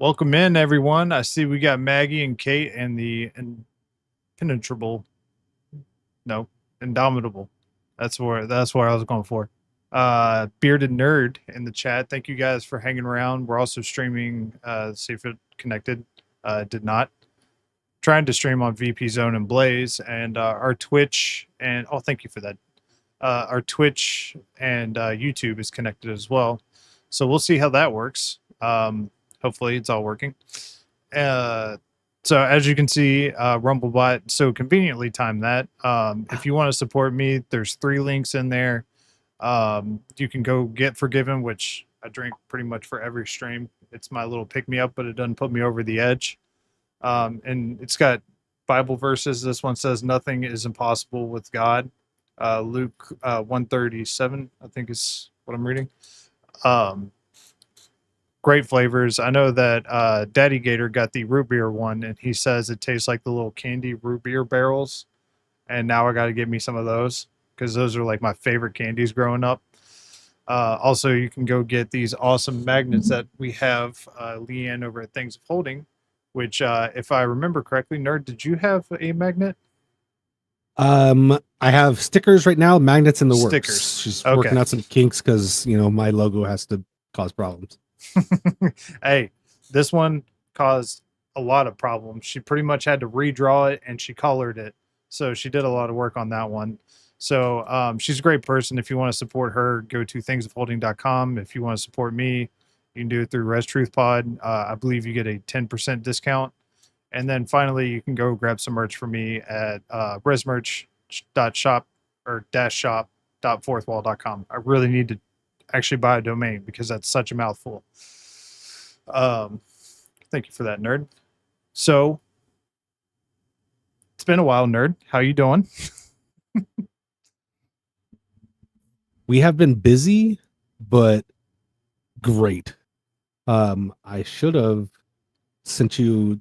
Welcome in, everyone. I see we got Maggie and Kate and the impenetrable, no, indomitable. That's where I was going for. Bearded Nerd in the chat. Thank you guys for hanging around. We're also streaming. See if it connected. Did not. Trying to stream on VP Zone and Blaze and our Twitch and thank you for that. Our Twitch and YouTube is connected as well. So we'll see how that works. Hopefully it's all working. So as you can see, Rumblebot so conveniently timed that. If you want to support me, there's 3 links in there. You can go get Forgiven, which I drink pretty much for every stream. It's my little pick me up, but it doesn't put me over the edge. And it's got Bible verses. This one says nothing is impossible with God. Luke 137, I think is what I'm reading. Great flavors. I know that Daddy Gator got the root beer one, and he says it tastes like the little candy root beer barrels. And now I got to get me some of those because those are like my favorite candies growing up. Also, you can go get these awesome magnets that we have Leanne over at Things of Holding, which if I remember correctly, Nerd, did you have a magnet? I have stickers right now, magnets in the works. Stickers. She's working out some kinks because, my logo has to cause problems. Hey, this one caused a lot of problems. She pretty much had to redraw it and she colored it. So she did a lot of work on that one. So she's a great person. If you want to support her, go to thingsofholding.com. If you want to support me, you can do it through Res Truth Pod. I believe you get a 10% discount. And then finally, you can go grab some merch for me at resmerch.shop or -shop.fourthwall.com. I really need to actually buy a domain because that's such a mouthful. Thank you for that, Nerd. So it's been a while, Nerd. How you doing? We have been busy, but great. I should have sent you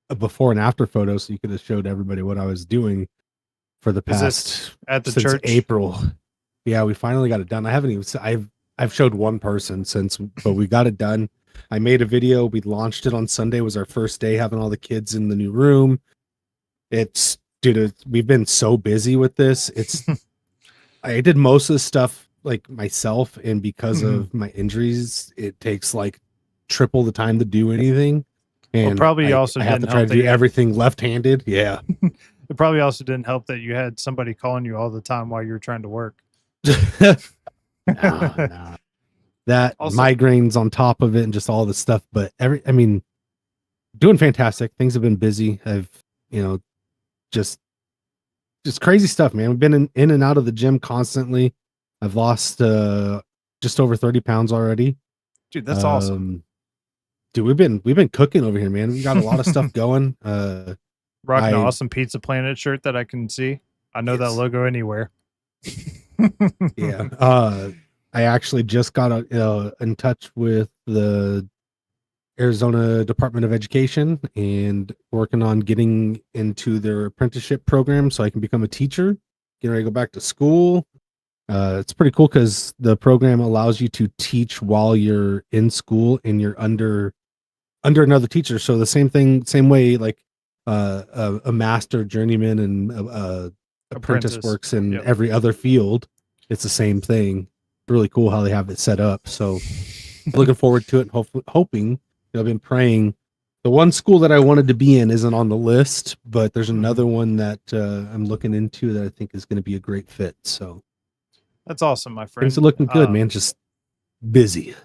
a before and after photo so you could have showed everybody what I was doing for the past at the since church April. Yeah, we finally got it done. I haven't even I've showed one person since, but we got it done. I made a video. We launched it on Sunday. It was our first day having all the kids in the new room. We've been so busy with this. I did most of the stuff like myself, and because of my injuries, it takes like triple the time to do anything. And probably I also have to didn't try help to do everything left-handed. Yeah. It probably also didn't help that you had somebody calling you all the time while you were trying to work. No. That Also, migraines on top of it and just all this stuff. But doing fantastic. Things have been busy. I've, just crazy stuff, man. We've been in and out of the gym constantly. I've lost just over 30 pounds already. Dude, that's awesome. Dude, we've been cooking over here, man. We got a lot of stuff going. Rocking an awesome Pizza Planet shirt that I can see. I know that logo anywhere. Yeah. I actually just got in touch with the Arizona Department of Education and working on getting into their apprenticeship program so I can become a teacher, getting ready to go back to school. It's pretty cool because the program allows you to teach while you're in school and you're under another teacher. So the same way like a master, journeyman, and apprentice works in every other field. It's the same thing. Really cool how they have it set up. So looking forward to it. Hoping. I've been praying. The one school that I wanted to be in isn't on the list, but there's another one that I'm looking into that I think is going to be a great fit. So that's awesome, my friend. Things are looking good, man. Just busy.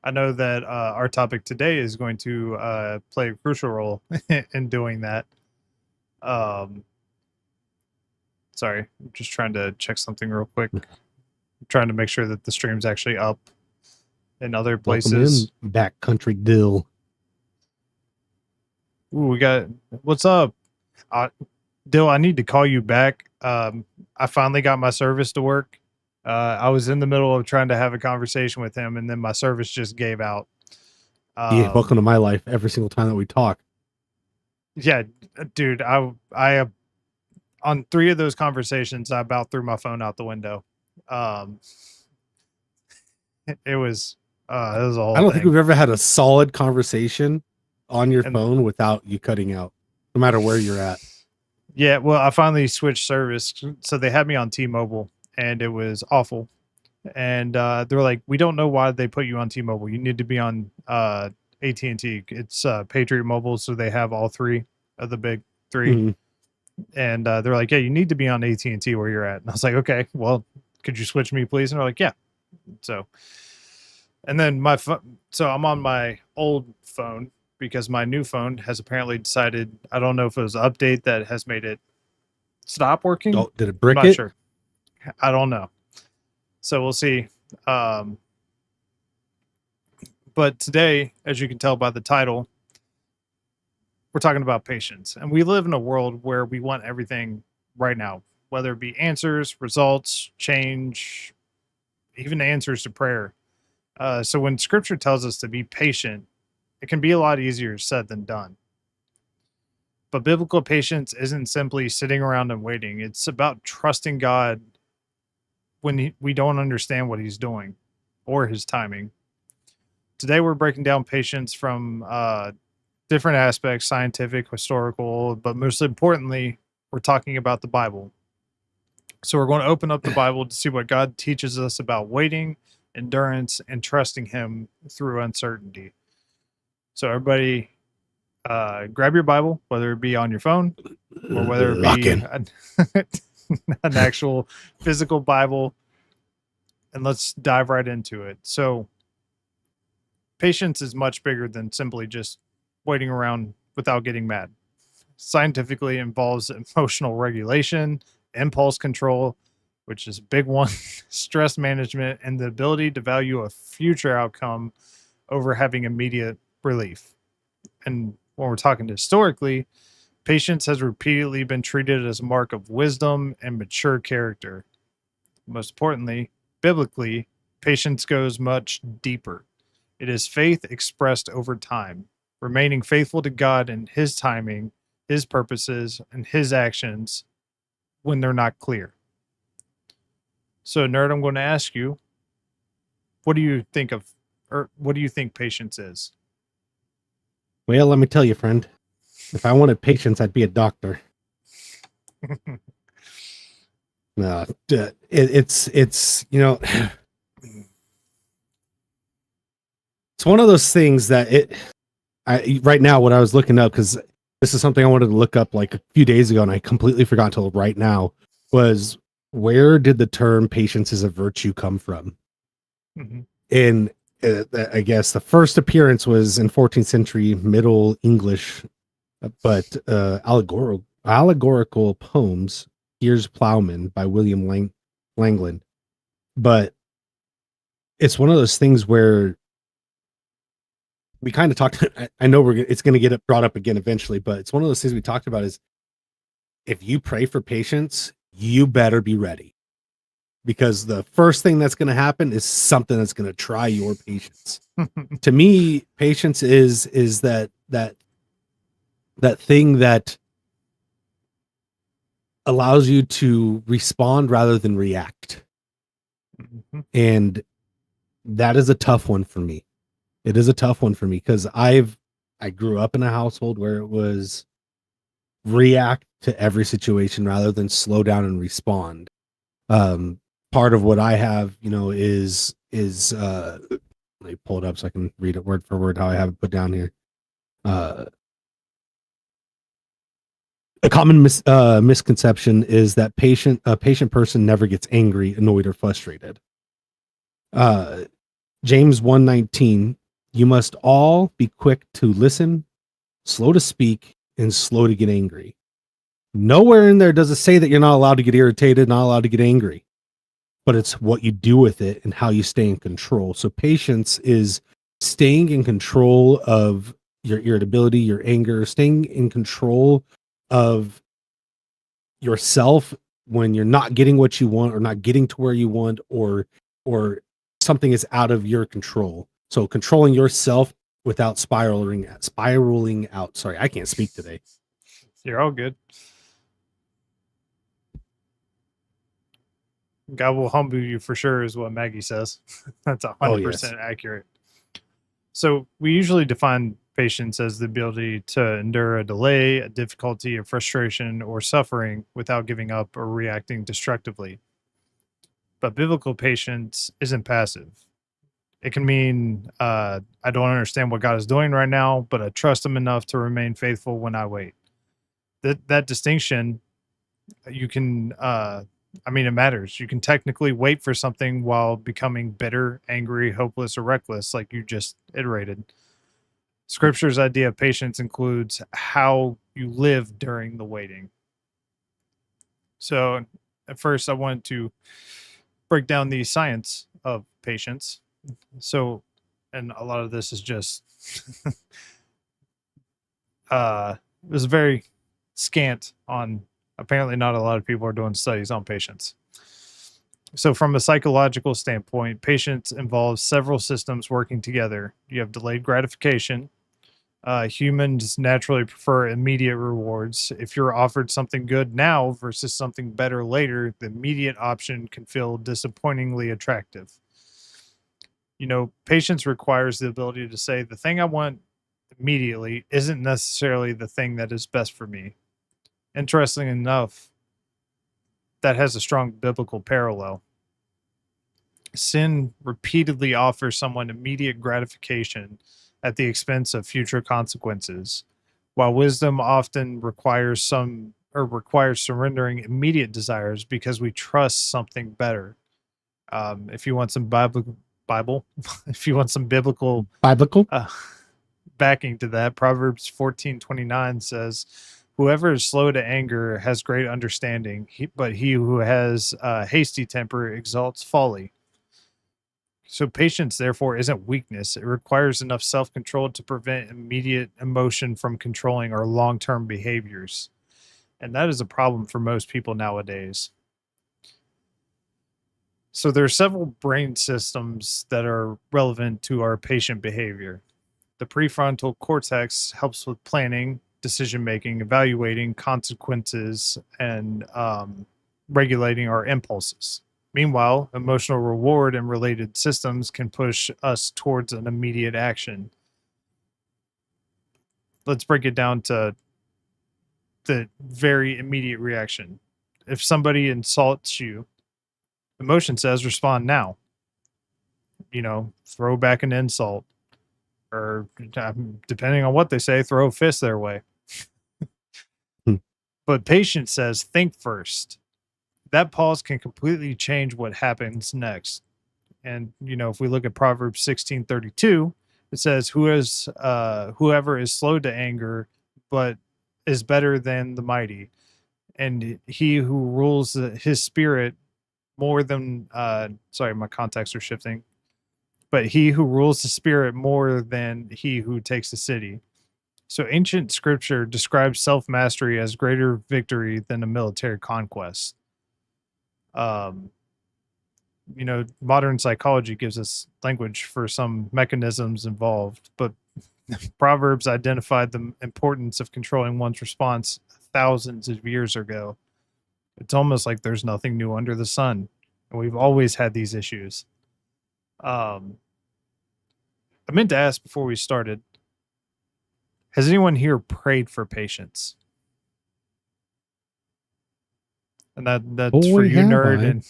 I know that our topic today is going to play a crucial role in doing that. Sorry, I'm just trying to check something real quick. I'm trying to make sure that the stream's actually up in other places. Backcountry Dill. Ooh, we got, what's up? Dill, I need to call you back. I finally got my service to work. I was in the middle of trying to have a conversation with him, and then my service just gave out. Yeah, welcome to my life every single time that we talk. Yeah, dude, I on 3 of those conversations, I about threw my phone out the window. It was It was a I whole don't think thing. we've ever had a solid conversation on your And phone without you cutting out, no matter where you're at. yeah, well, I finally switched service. So they had me on T-Mobile and it was awful. And they're like, we don't know why they put you on T-Mobile. You need to be on AT&T. It's Patriot Mobile, so they have all three of the big three. Mhm. And they're like, yeah, you need to be on AT&T where you're at. And I was like, okay, well, could you switch me, please? And they're like, yeah. So, and then so I'm on my old phone because my new phone has apparently decided, I don't know if it was an update that has made it stop working. Oh, did it I'm brick not it? sure. I don't know. So we'll see. Um, but today, as you can tell by the title, we're talking about patience. And we live in a world where we want everything right now, whether it be answers, results, change, even answers to prayer. So when scripture tells us to be patient, it can be a lot easier said than done. But biblical patience isn't simply sitting around and waiting, it's about trusting God when we don't understand what he's doing or his timing. Today, we're breaking down patience from different aspects, scientific, historical, but most importantly, we're talking about the Bible. So we're going to open up the Bible to see what God teaches us about waiting, endurance, and trusting him through uncertainty. So everybody grab your Bible, whether it be on your phone or whether it Lock be in. an actual physical Bible, and let's dive right into it. So patience is much bigger than simply just waiting around without getting mad. Scientifically involves emotional regulation, impulse control, which is a big one, stress management, and the ability to value a future outcome over having immediate relief. And when we're talking historically, patience has repeatedly been treated as a mark of wisdom and mature character. Most importantly, biblically, patience goes much deeper. It is faith expressed over time, remaining faithful to God and his timing, his purposes, and his actions when they're not clear. So, Nerd, I'm going to ask you, what do you think of, or what do you think patience is? Well, let me tell you, friend. If I wanted patience, I'd be a doctor. No, it's it's one of those things that I right now what I was looking up, because this is something I wanted to look up like a few days ago and I completely forgot until right now, was where did the term patience is a virtue come from? Mhm. In I guess the first appearance was in 14th century Middle English, but allegorical poems, Piers Plowman by William Langland. But it's one of those things where we kind of talked. I know it's going to get brought up again eventually, but it's one of those things we talked about is if you pray for patience, you better be ready, because the first thing that's going to happen is something that's going to try your patience. To me, patience is that thing that allows you to respond rather than react. Mhm. And that is a tough one for me. It is a tough one for me because I grew up in a household where it was react to every situation rather than slow down and respond. Part of what I have, is let me pull it up so I can read it word for word how I have it put down here. A common misconception is that a patient person never gets angry, annoyed, or frustrated. James 1:19, you must all be quick to listen, slow to speak, and slow to get angry. Nowhere in there does it say that you're not allowed to get irritated, not allowed to get angry, but it's what you do with it and how you stay in control. So patience is staying in control of your irritability, your anger, staying in control of yourself when you're not getting what you want or not getting to where you want, or something is out of your control. So controlling yourself without spiraling out. Sorry, I can't speak today. You're all good. God will humble you for sure, is what Maggie says. That's Oh yes. 100% accurate. So we usually define patience as the ability to endure a delay, a difficulty, a frustration, or suffering without giving up or reacting destructively. But biblical patience isn't passive. It can mean I don't understand what God is doing right now, but I trust Him enough to remain faithful when I wait. That distinction, you can, I mean, it matters. You can technically wait for something while becoming bitter, angry, hopeless, or reckless, like you just iterated. Scripture's idea of patience includes how you live during the waiting. So, at first, I wanted to break down the science of patience. So, and a lot of this is just it was very scant on, apparently not a lot of people are doing studies on patience. So from a psychological standpoint, patience involves several systems working together. You have delayed gratification. Humans naturally prefer immediate rewards. If you're offered something good now versus something better later, the immediate option can feel disappointingly attractive. Patience requires the ability to say the thing I want immediately isn't necessarily the thing that is best for me. Interesting enough, that has a strong biblical parallel. Sin repeatedly offers someone immediate gratification at the expense of future consequences, while wisdom often requires surrendering immediate desires because we trust something better. If you want some Bible, if you want some biblical Biblical. Backing to that, Proverbs 14:29 says, "Whoever is slow to anger has great understanding, but he who has a hasty temper exalts folly." So patience, therefore, isn't weakness. It requires enough self-control to prevent immediate emotion from controlling our long-term behaviors. And that is a problem for most people nowadays. So there are several brain systems that are relevant to our patient behavior. The prefrontal cortex helps with planning, decision making, evaluating consequences, and regulating our impulses. Meanwhile, emotional reward and related systems can push us towards an immediate action. Let's break it down to the very immediate reaction. If somebody insults you, emotion says respond now. Throw back an insult, or depending on what they say, throw a fist their way. But patience says think first. That pause can completely change what happens next. And if we look at Proverbs 16:32, it says, whoever is slow to anger, but is better than the mighty, and he who rules his spirit more than sorry, my contexts are shifting. But he who rules the spirit more than he who takes the city. So ancient scripture describes self mastery as greater victory than a military conquest. Um, Modern psychology gives us language for some mechanisms involved, but Proverbs identified the importance of controlling one's response thousands of years ago. It's almost like there's nothing new under the sun, and we've always had these issues. Um, I meant to ask before we started, has anyone here prayed for patience? And that's for you, nerd,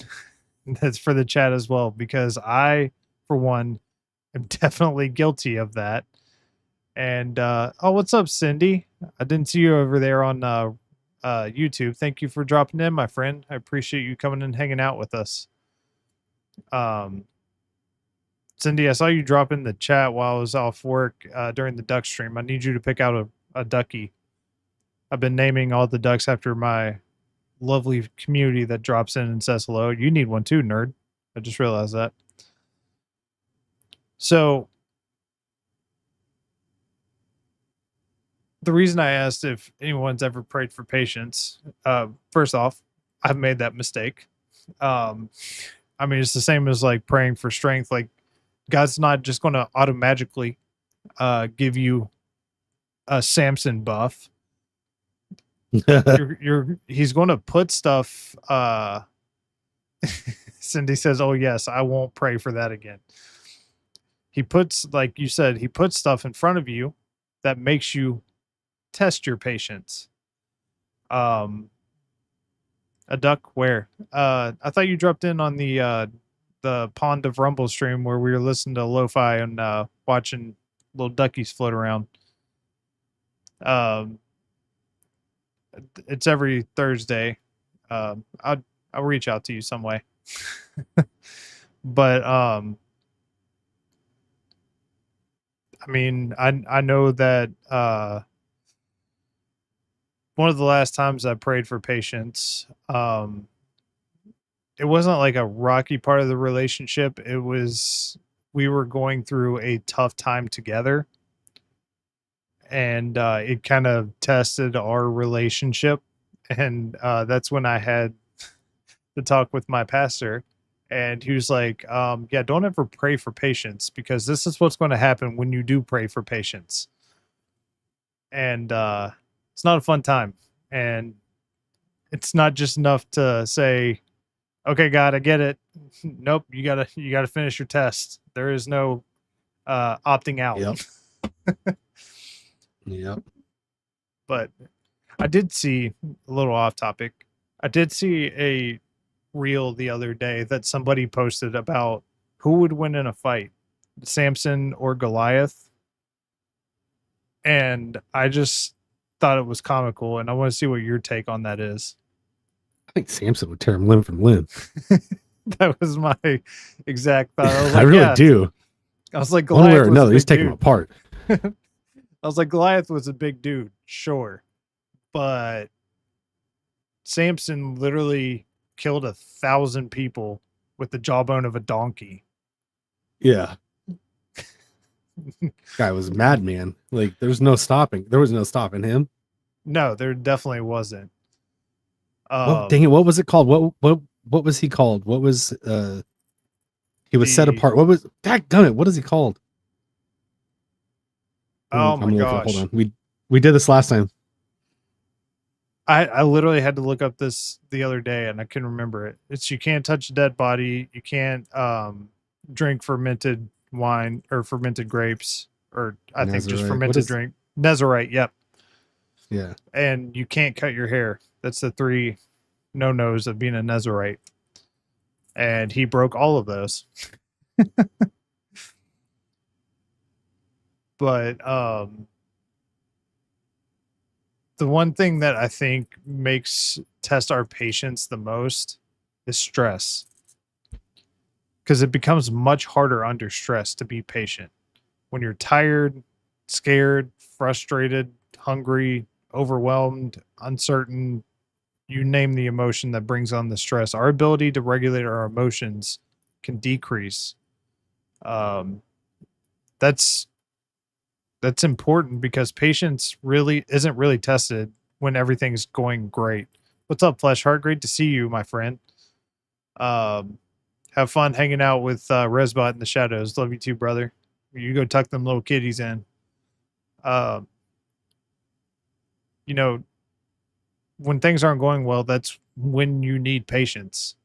and that's for the chat as well, because I, for one, am definitely guilty of that. And oh, what's up, Cindy? I didn't see you over there on YouTube. Thank you for dropping in, my friend. I appreciate you coming and hanging out with us. Cindy, I saw you drop in the chat while I was off work during the duck stream. I need you to pick out a ducky. I've been naming all the ducks after my lovely community that drops in and says hello. You need one too, nerd. I just realized that. So the reason I asked if anyone's ever prayed for patience, first off, I've made that mistake. I mean, it's the same as like praying for strength. Like God's not just going to automatically give you a Samson buff. He's going to put stuff. Cindy says, "Oh yes, I won't pray for that again." he puts, like you said, he puts stuff in front of you that makes you test your patience. A duck where? I thought you dropped in on the Pond of Rumble stream where we were listening to lo-fi and watching little duckies float around. Um, it's every Thursday. I'll reach out to you some way. But I mean, I know that one of the last times I prayed for patience, it wasn't like a rocky part of the relationship. It was we were going through a tough time together, and it kind of tested our relationship. And that's when I had the talk with my pastor, and he was like, "Yeah, don't ever pray for patience because this is what's going to happen when you do pray for patience." And it's not a fun time, and it's not just enough to say, okay, God, I get it. Nope, you gotta finish your test. There is no opting out. Yep. Yep. But I did see a little off topic. I did see a reel the other day that somebody posted about who would win in a fight, Samson or Goliath. And I just thought it was comical, and I want to see what your take on that is. I think Samson would tear him limb from limb. That was my exact thought. I was I like, really yeah. do. I was like, One way Goliath or was a another, he's big taking him dude. apart. I was like, Goliath was a big dude, sure. But Samson literally killed 1,000 people with the jawbone of a donkey. Yeah. Guy was a madman. Like there was no stopping him. No, there definitely wasn't. Dang it, what was it called? What was he called? What was he was set apart? What was daggone it, what is he called? Oh my gosh. Hold on. We did this last time. I literally had to look up this the other day and I couldn't remember it. It's you can't touch a dead body, you can't drink fermented wine or fermented grapes, or I think just Nazarite. fermented drink. Nazarite, yep. Yeah. And you can't cut your hair. That's the 3 no-nos of being a Nazarite. And he broke all of those. But the one thing that I think makes test our patience the most is stress. Because it becomes much harder under stress to be patient. When you're tired, scared, frustrated, hungry, overwhelmed, uncertain, you name the emotion that brings on the stress. Our ability to regulate our emotions can decrease. That's important because patience really isn't really tested when everything's going great. What's up, Flesh Heart? Great to see you, my friend. Have fun hanging out with Resbot in the shadows. Love you too, brother. You go tuck them little kitties in. You know, when things aren't going well, that's when you need patience.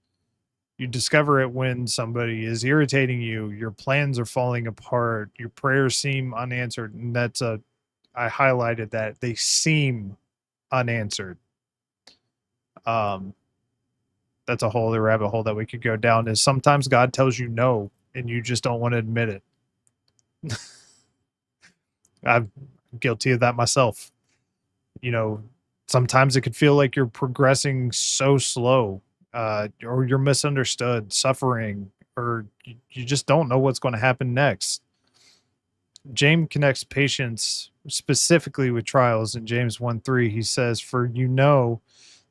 You discover it when somebody is irritating you, your plans are falling apart, your prayers seem unanswered. And I highlighted that they seem unanswered. That's a whole other rabbit hole that we could go down. Is sometimes God tells you no and you just don't want to admit it. I'm guilty of that myself. You know, sometimes it could feel like you're progressing so slow, or you're misunderstood, suffering, or you just don't know what's going to happen next. James connects patience specifically with trials in James 1:3. He says, "For you know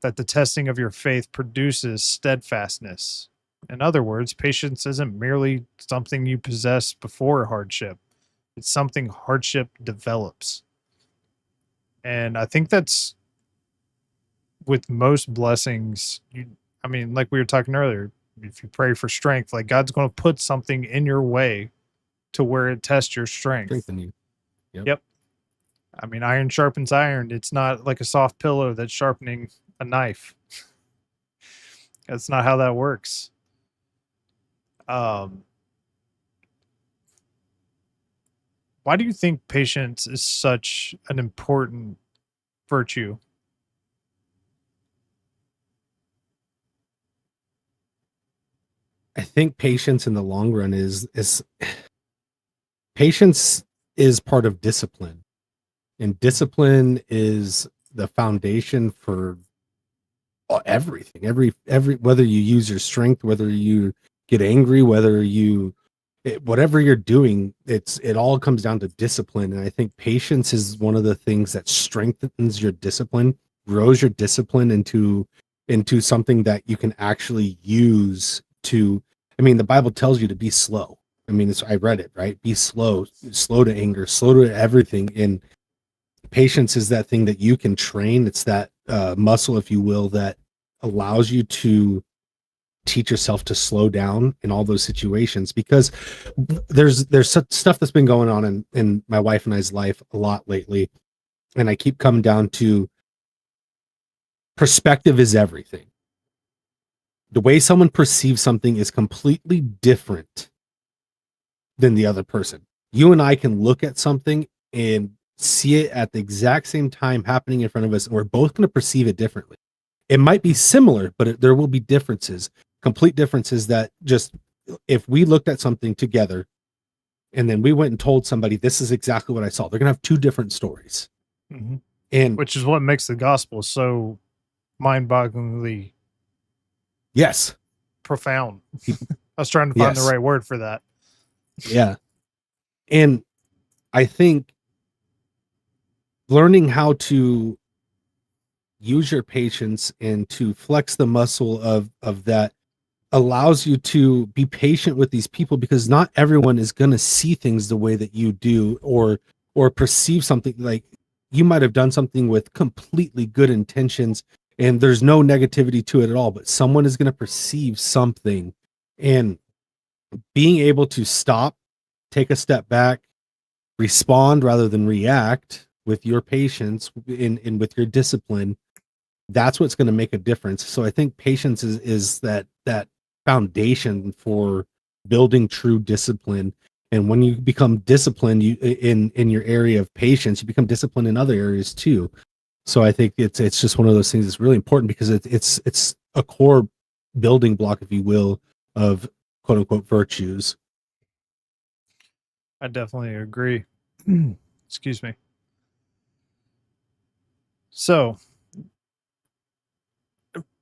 that the testing of your faith produces steadfastness." In other words, patience isn't merely something you possess before hardship, it's something hardship develops. And I think that's with most blessings. I mean, like we were talking earlier, if you pray for strength, like God's going to put something in your way to where it tests your strength. Strengthen you. Yep. I mean, iron sharpens iron. It's not like a soft pillow that's sharpening a knife. That's not how that works. Why do you think patience is such an important virtue? I think patience in the long run is patience is part of discipline, and discipline is the foundation for everything. Every whether you use your strength, whether you get angry, whatever you're doing, it all comes down to discipline. And I think patience is one of the things that strengthens your discipline, grows your discipline into something that you can actually use to. I mean, the Bible tells you to be slow. I mean, I read it, right? Be slow to anger, slow to everything. And patience is that thing that you can train. It's that muscle, if you will, that allows you to teach yourself to slow down in all those situations, because there's stuff that's been going on in my wife and I's life a lot lately, and I keep coming down to perspective is everything. The way someone perceives something is completely different than the other person. You and I can look at something and see it at the exact same time happening in front of us, and we're both going to perceive it differently. It might be similar, but there will be differences, complete differences that just, if we looked at something together and then we went and told somebody, this is exactly what I saw, they're going to have two different stories. Mm-hmm. And Which is what makes the gospel so mind-bogglingly yes, profound. I was trying to find the right word for that. Yeah. And I think learning how to use your patience and to flex the muscle of that allows you to be patient with these people, because not everyone is going to see things the way that you do, or perceive something. Like, you might have done something with completely good intentions and there's no negativity to it at all, but someone is going to perceive something. And being able to stop, take a step back, respond rather than react with your patience in with your discipline, that's what's going to make a difference. So I think patience is that foundation for building true discipline. And when you become disciplined, you in your area of patience, you become disciplined in other areas too. So I think it's just one of those things that's really important, because it's a core building block, if you will, of quote unquote virtues. I definitely agree. Excuse me. So,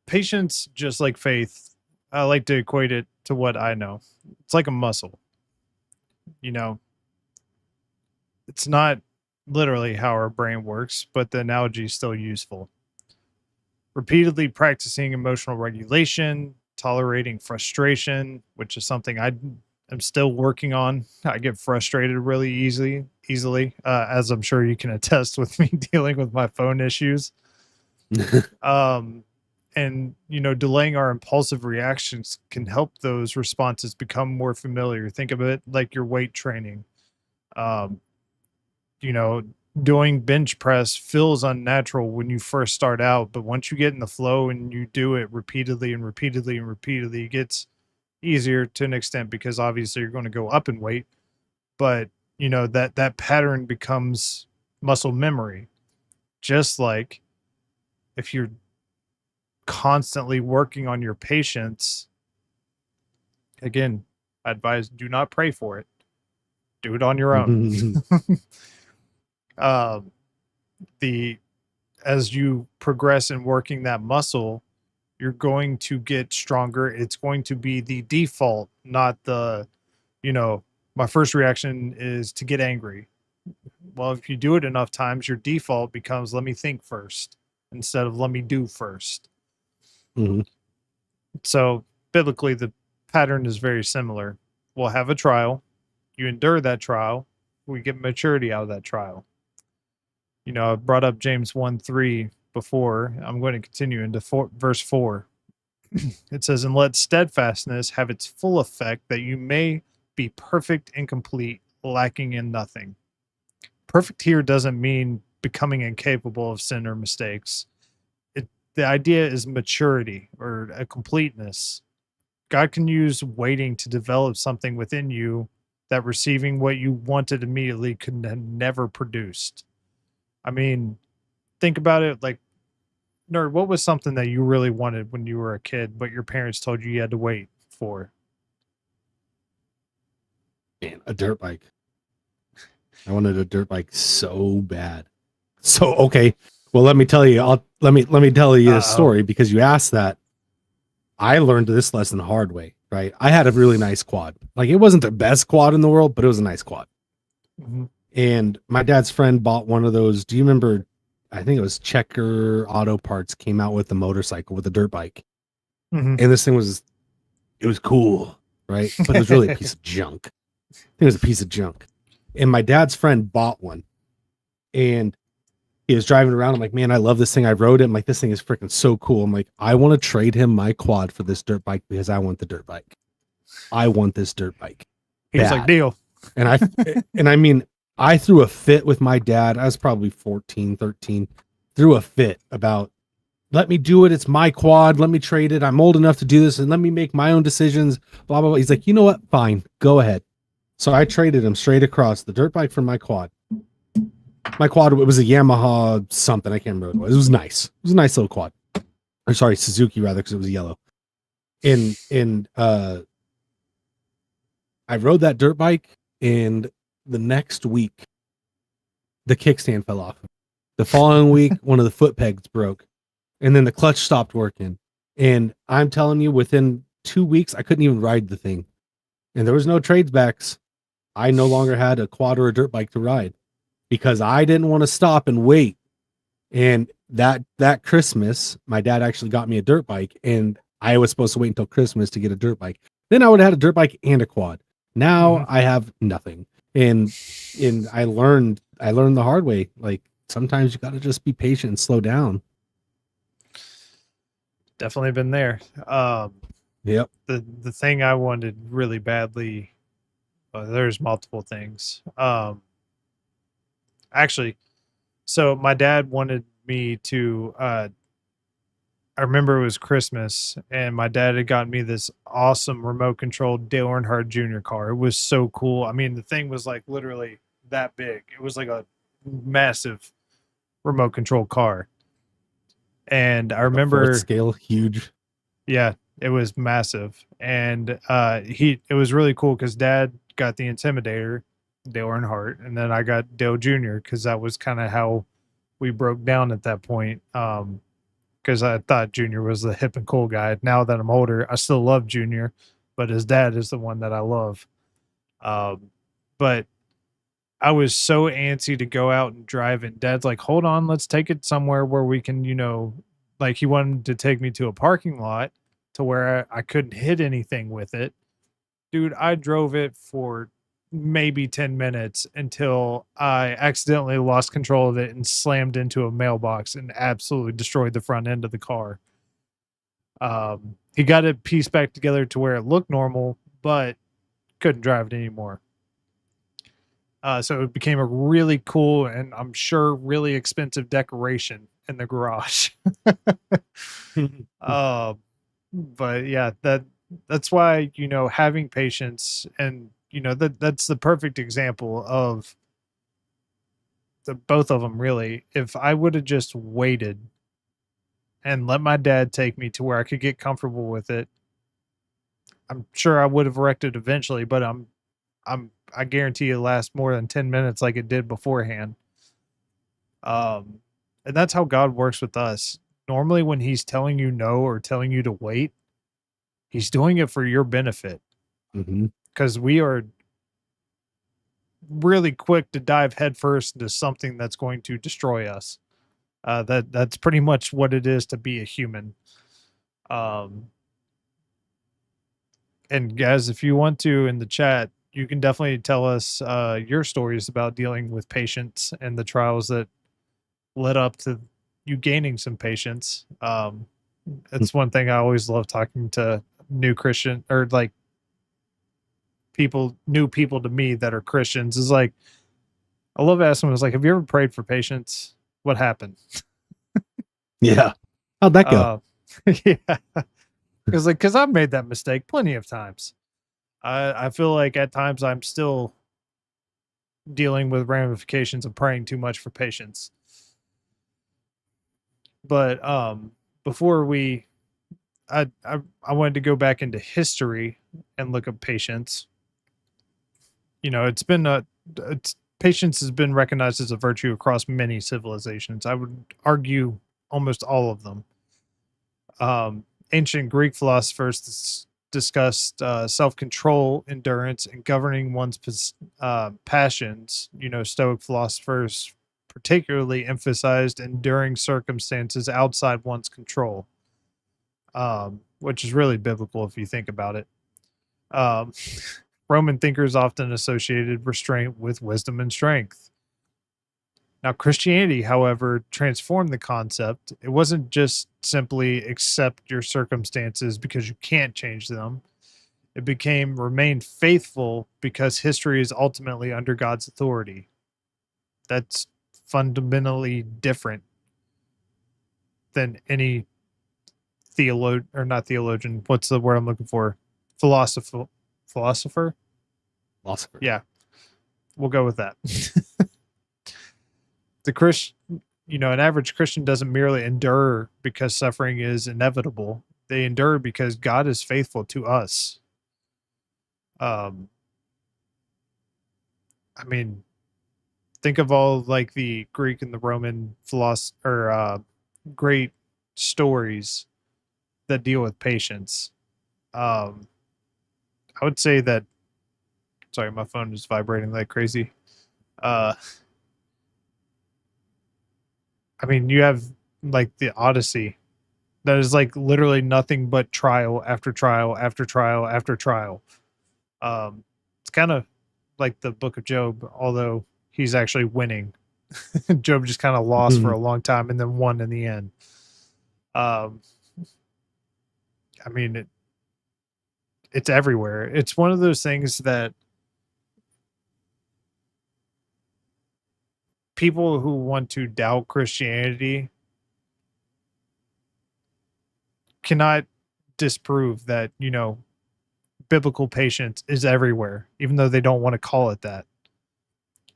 patience, just like faith, I like to equate it to what I know. It's like a muscle. You know, it's not literally how our brain works, but the analogy is still useful. Repeatedly practicing emotional regulation, tolerating frustration, which is something I am still working on. I get frustrated really easily, as I'm sure you can attest with me dealing with my phone issues. Um, and delaying our impulsive reactions can help those responses become more familiar. Think of it like your weight training. Um, you know, doing bench press feels unnatural when you first start out, but once you get in the flow and you do it repeatedly and repeatedly and repeatedly, it gets easier to an extent, because obviously you're going to go up in weight, but that pattern becomes muscle memory. Just like if you're constantly working on your patience, again, I advise, do not pray for it. Do it on your own. um, the As you progress in working that muscle, you're going to get stronger. It's going to be the default, not the, you know, my first reaction is to get angry. Well, if you do it enough times, your default becomes, let me think first instead of let me do first. Mhm. So biblically, the pattern is very similar. We'll have a trial. You endure that trial. We get maturity out of that trial. I brought up James 1:3 before. I'm going to continue into verse 4. It says, and let steadfastness have its full effect, that you may be perfect and complete, lacking in nothing. Perfect here doesn't mean becoming incapable of sin or mistakes. The idea is maturity or a completeness. God can use waiting to develop something within you that receiving what you wanted immediately could never produced. I mean, think about it like, nerd, what was something that you really wanted when you were a kid, but your parents told you had to wait for? Man, a dirt bike. I wanted a dirt bike so bad. So okay, well let me tell you. Let me tell you a story because you asked that. I learned this lesson the hard way. Right, I had a really nice quad. Like it wasn't the best quad in the world, but it was a nice quad. Mm-hmm. And my dad's friend bought one of those. Do you remember? I think it was Checker Auto Parts came out with a motorcycle with a dirt bike, Mm-hmm. and this thing was cool, right? But it was really a piece of junk. It was a piece of junk. And my dad's friend bought one, and he was driving around. I'm like, man, I love this thing. I rode it. I'm like, this thing is freaking so cool. I'm like, I want to trade him my quad for this dirt bike because I want the dirt bike. I want this dirt bike. He was like, deal. And I mean, I threw a fit with my dad. I was probably 14, 13. Threw a fit about, let me do it. It's my quad. Let me trade it. I'm old enough to do this and let me make my own decisions. Blah, blah, blah. He's like, you know what? Fine. Go ahead. So I traded him straight across the dirt bike for my quad. My quad, it was a Yamaha something. I can't remember what it was. It was nice. It was a nice little quad. Or sorry, Suzuki rather, because it was yellow. And I rode that dirt bike, and the next week, the kickstand fell off. The following week, one of the foot pegs broke, and then the clutch stopped working. And I'm telling you, within 2 weeks, I couldn't even ride the thing. And there was no trades backs. I no longer had a quad or a dirt bike to ride because I didn't want to stop and wait. And that Christmas, my dad actually got me a dirt bike, and I was supposed to wait until Christmas to get a dirt bike. Then I would have had a dirt bike and a quad. Now I have nothing. And I learned the hard way. Like sometimes you got to just be patient and slow down. Definitely been there. Yep. The thing I wanted really badly, there's multiple things. Actually, so my dad wanted me to I remember it was Christmas and my dad had gotten me this awesome remote controlled Dale Earnhardt Jr. car. It was so cool. I mean, the thing was like literally that big. It was like a massive remote control car. And I remember scale huge. Yeah, it was massive. And it was really cool because dad got the Intimidator, Dale Earnhardt, and then I got Dale Jr. because that was kind of how we broke down at that point. Because I thought Junior was the hip and cool guy. Now that I'm older, I still love Junior, but his dad is the one that I love. But I was so antsy to go out and drive, and dad's like, hold on, let's take it somewhere where we can, like he wanted to take me to a parking lot to where I couldn't hit anything with it. Dude, I drove it for maybe 10 minutes until I accidentally lost control of it and slammed into a mailbox and absolutely destroyed the front end of the car. He got it pieced back together to where it looked normal, but couldn't drive it anymore. So it became a really cool and I'm sure really expensive decoration in the garage. But yeah, that's why, having patience and, that's the perfect example of the both of them really. If I would have just waited and let my dad take me to where I could get comfortable with it, I'm sure I would have wrecked it eventually, but I guarantee it lasts more than 10 minutes like it did beforehand. And that's how God works with us. Normally when he's telling you no or telling you to wait, he's doing it for your benefit. Because we are really quick to dive headfirst into something that's going to destroy us. That's pretty much what it is to be a human. And guys, if you want to in the chat, you can definitely tell us your stories about dealing with patience and the trials that led up to you gaining some patience. It's one thing I always love talking to new Christian or like new people to me that are Christians is like, I love asking them, have you ever prayed for patience? What happened? Yeah. How'd that go? Yeah. Because I've made that mistake plenty of times. I feel like at times I'm still dealing with ramifications of praying too much for patience. But before we, I wanted to go back into history and look at patience. You know, it's patience has been recognized as a virtue across many civilizations. I would argue almost all of them. Ancient Greek philosophers discussed self-control, endurance, and governing one's passions. You know, Stoic philosophers particularly emphasized enduring circumstances outside one's control, which is really biblical if you think about it. Um, Roman thinkers often associated restraint with wisdom and strength. Now, Christianity, however, transformed the concept. It wasn't just simply accept your circumstances because you can't change them. It became remain faithful because history is ultimately under God's authority. That's fundamentally different than any theologian, or not theologian. What's the word I'm looking for? Philosopher. Philosopher? Philosopher. Yeah, we'll go with that. The Christian, you know, an average Christian doesn't merely endure because suffering is inevitable. They endure because God is faithful to us. Um, I mean, think of all like the Greek and the Roman philosophy or great stories that deal with patience. Um, I would say that. Sorry, my phone is vibrating like crazy. Uh, I mean, you have like the Odyssey that is like literally nothing but trial after trial after trial after trial. It's kind of like the book of Job, although he's actually winning. Job just kind of lost for Mhm. a long time and then won in the end. Um, I mean, it's everywhere. It's one of those things that people who want to doubt Christianity cannot disprove that, you know, biblical patience is everywhere, even though they don't want to call it that.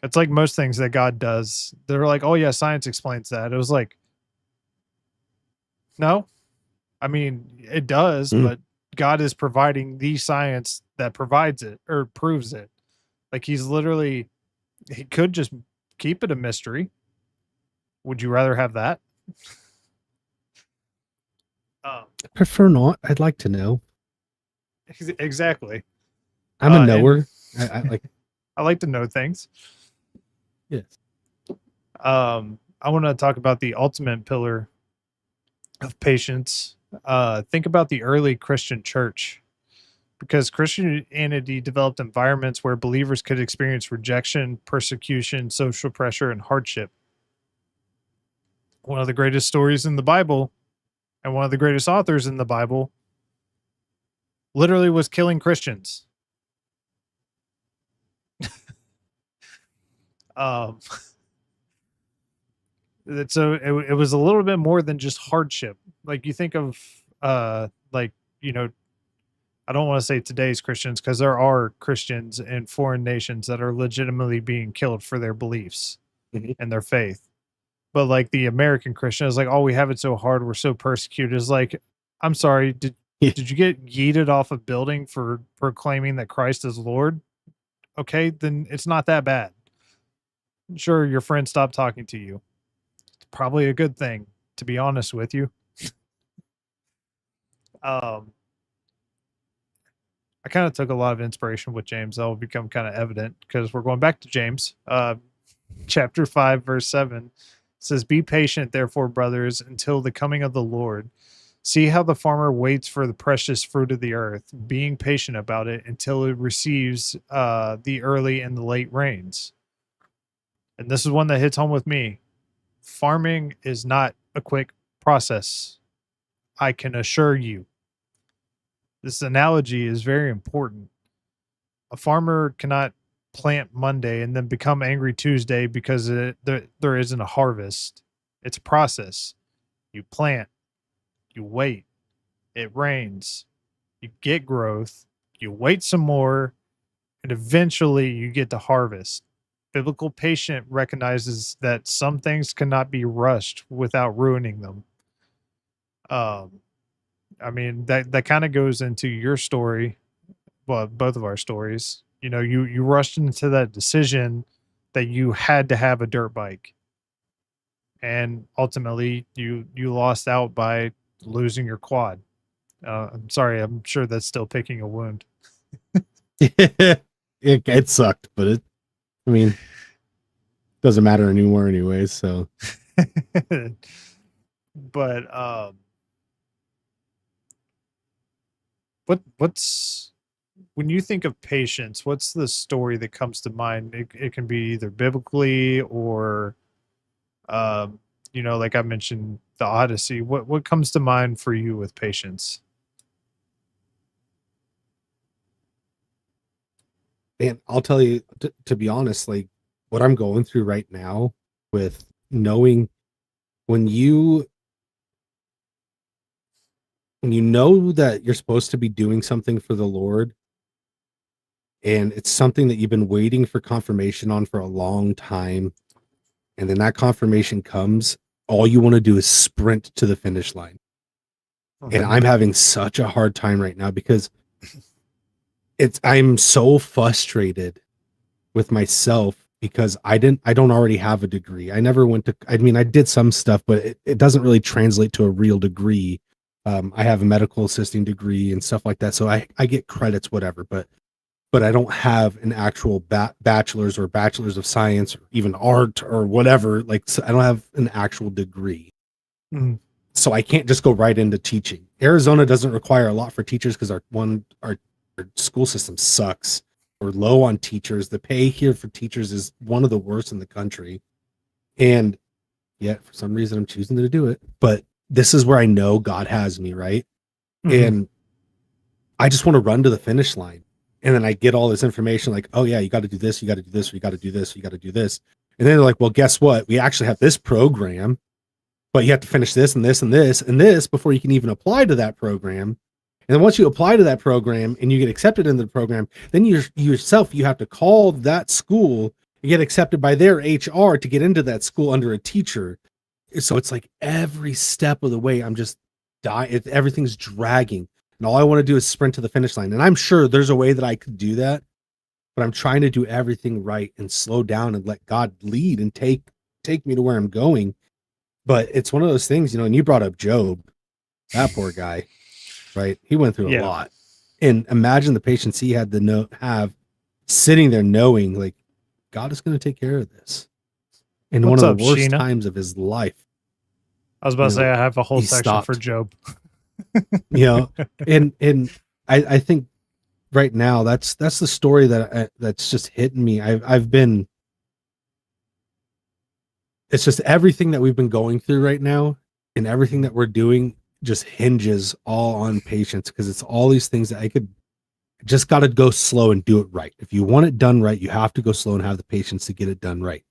It's like most things that God does. They're like, oh, yeah, science explains that. It was like, no, I mean, it does, Mm. but God is providing the science that provides it or proves it. Like he's literally, he could just keep it a mystery. Would you rather have that? Um, I prefer not. I'd like to know. exactly. I'm a And knower. I like. I like to know things. Yes. I want to talk about the ultimate pillar of patience. Think about the early Christian church, because Christianity developed environments where believers could experience rejection, persecution, social pressure, and hardship. One of the greatest stories in the Bible and one of the greatest authors in the Bible literally was killing Christians. Um, so it was a little bit more than just hardship. Like you think of, like, you know, I don't want to say today's Christians because there are Christians in foreign nations that are legitimately being killed for their beliefs Mhm. and their faith. But like the American Christian is like, oh, we have it so hard, we're so persecuted. Is like, I'm sorry, Yeah. did you get yeeted off a building for proclaiming that Christ is Lord? Okay, then it's not that bad. Sure, your friend stopped talking to you. It's probably a good thing, to be honest with you. Um, I kind of took a lot of inspiration with James. That will become kind of evident because we're going back to James. Chapter 5, verse 7 says, be patient, therefore, brothers, until the coming of the Lord. See how the farmer waits for the precious fruit of the earth, being patient about it until it receives the early and the late rains. And this is one that hits home with me. Farming is not a quick process. I can assure you. This analogy is very important. A farmer cannot plant Monday and then become angry Tuesday because there isn't a harvest. It's a process. You plant, you wait, it rains, you get growth, You wait some more, and eventually you get to harvest. Biblical patient recognizes that some things cannot be rushed without ruining them. Um, I mean that kind of goes into your story, well, both of our stories. You know, you rushed into that decision that you had to have a dirt bike, and ultimately you lost out by losing your quad. I'm sorry, I'm sure that's still picking a wound. It sucked, but I mean, doesn't matter anymore anyways. So But what's when you think of patience, what's the story that comes to mind? It can be either biblically or, um, like I mentioned, the Odyssey. What comes to mind for you with patience? and I'll tell you to be honest, like what I'm going through right now with knowing when you when you know that you're supposed to be doing something for the Lord and it's something that you've been waiting for confirmation on for a long time, and then that confirmation comes, all you want to do is sprint to the finish line. And Mhm. I'm having such a hard time right now because I'm so frustrated with myself because I don't already have a degree. I never went to, I mean, I did some stuff, but it doesn't really translate to a real degree. I have a medical assisting degree and stuff like that. So I get credits, whatever, but I don't have an actual bachelor's or bachelor's of science or even art or whatever. Like, so I don't have an actual degree. Mhm. So I can't just go right into teaching. Arizona doesn't require a lot for teachers because our school system sucks. We're low on teachers. The pay here for teachers is one of the worst in the country. And yet for some reason I'm choosing to do it. But this is where I know God has me, right? Mhm. And I just want to run to the finish line. And then I get all this information like, oh yeah, you got to do this, you got to do this, or you got to do this, you got to do this. And then they're like, well, guess what? We actually have this program, but you have to finish this and this and this and this before you can even apply to that program. And then once you apply to that program and you get accepted into the program, then you yourself, you have to call that school and get accepted by their HR to get into that school under a teacher. So it's like every step of the way, I'm just dying. Everything's dragging. And all I want to do is sprint to the finish line. And I'm sure there's a way that I could do that, but I'm trying to do everything right and slow down and let God lead and take me to where I'm going. But it's one of those things, and you brought up Job, that poor guy, right? He went through a Yeah. lot. And imagine the patience he had to have sitting there knowing like God is going to take care of this. In one What's of the up, worst Sheena? times of his life, I was about to say I have a whole he section for stopped, Job. you know, and I think right now that's the story that's just hitting me. I've been, it's just everything that we've been going through right now and everything Mhm. that we're doing just hinges all on patience because it's all these things that I could just got to go slow and do it right. If you want it done right, you have to go slow and have the patience to get it done right.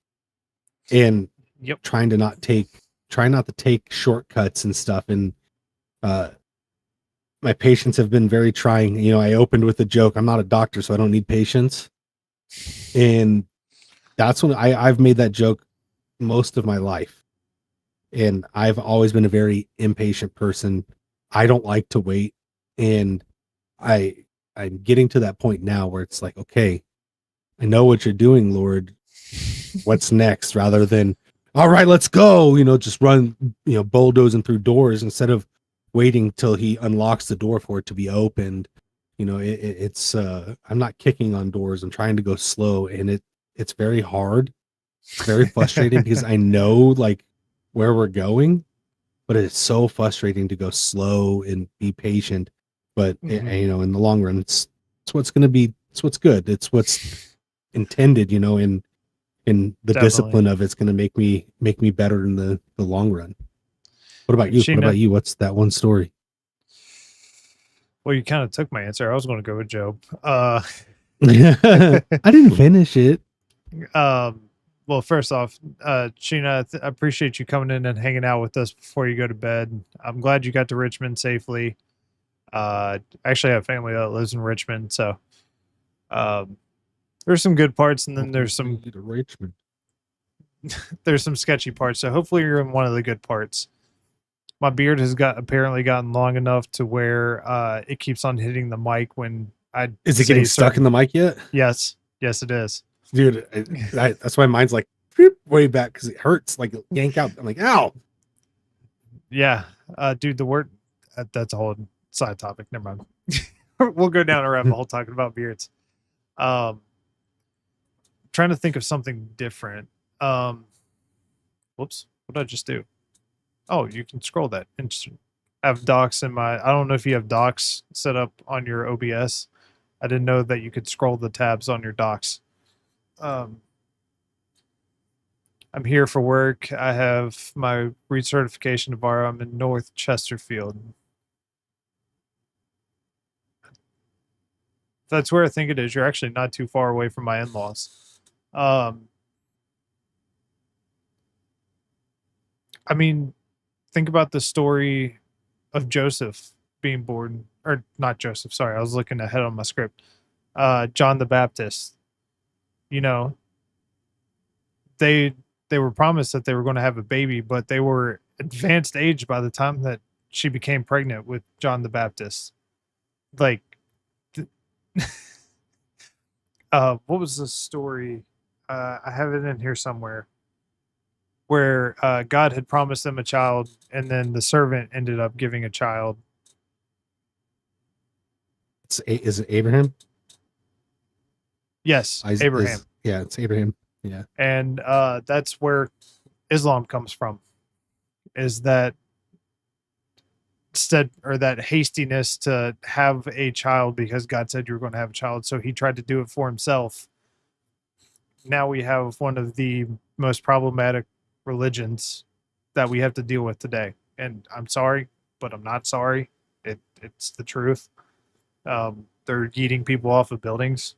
And Yep. try not to take shortcuts and stuff. And uh, my patients have been very trying. I opened with a joke. I'm not a doctor, so I don't need patience. And that's when I've made that joke most of my life. And I've always been a very impatient person. I don't like to wait. And I I'm getting to that point now where it's like, okay, I know what you're doing, Lord. What's next? Rather than, all right, let's go, just run, bulldozing through doors instead of waiting till he unlocks the door for it to be opened. I'm not kicking on doors. I'm trying to go slow, and it's very hard. It's very frustrating because I know like where we're going, but it's so frustrating to go slow and be patient. But Mhm. in the long run, it's what's going to be. It's what's good. It's what's intended. And the Definitely. discipline of it's going to make me better in the long run. What about And you? What about Sheena, you? What's that one story? well, you kind of took my answer. I was going to go with Job. I didn't finish it. Um, well, first off, Sheena, I appreciate you coming in and hanging out with us before you go to bed. I'm glad you got to Richmond safely. Actually, I have family that lives in Richmond, so um, there's some good parts, and then there's some to Richmond. there's some sketchy parts. So hopefully, you're in one of the good parts. My beard has apparently gotten long enough to where it keeps on hitting the mic when I Is it getting stuck in the mic yet? Yes, it is, dude. That's why mine's like way back because it hurts. Like yank out. I'm like, ow. Yeah, dude. The word that's a whole side topic. Never mind. We'll go down a rabbit hole talking about beards. Trying to think of something different. Whoops, what did I just do? Oh, you can scroll that. Interesting. I have docs in my. I don't know if you have docs set up on your OBS. I didn't know that you could scroll the tabs on your docs. I'm here for work. I have my recertification to borrow. I'm in North Chesterfield. That's where I think it is. You're actually not too far away from my in-laws. I mean, think about the story of Joseph being born, or not Joseph. Sorry, I was looking ahead on my script. John the Baptist. You know, they were promised that they were going to have a baby, but they were advanced age by the time that she became pregnant with John the Baptist. Like, what was the story? I have it in here somewhere where God had promised them a child, and then the servant ended up giving a child. Is it Abraham? Yes, Abraham. Yeah, it's Abraham. Yeah, and that's where Islam comes from. Is that that hastiness to have a child because God said you were going to have a child, so he tried to do it for himself. Now we have one of the most problematic religions that we have to deal with today. And I'm sorry, but I'm not sorry. It's the truth. They're eating people off of buildings.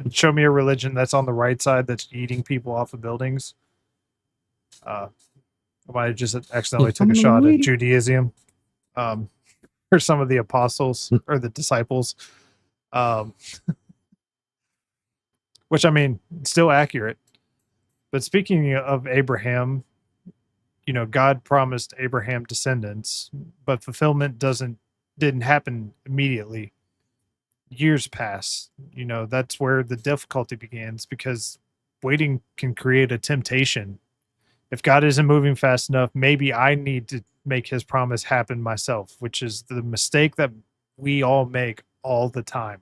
Show me a religion that's on the right side that's eating people off of buildings. I might have just accidentally took a shot at Judaism, or some of the apostles or the disciples, which I mean, still accurate. But speaking of Abraham, God promised Abraham descendants, but fulfillment didn't happen immediately. Years pass. That's where the difficulty begins, because waiting can create a temptation. If God isn't moving fast enough, maybe I need to make his promise happen myself, which is the mistake that we all make all the time,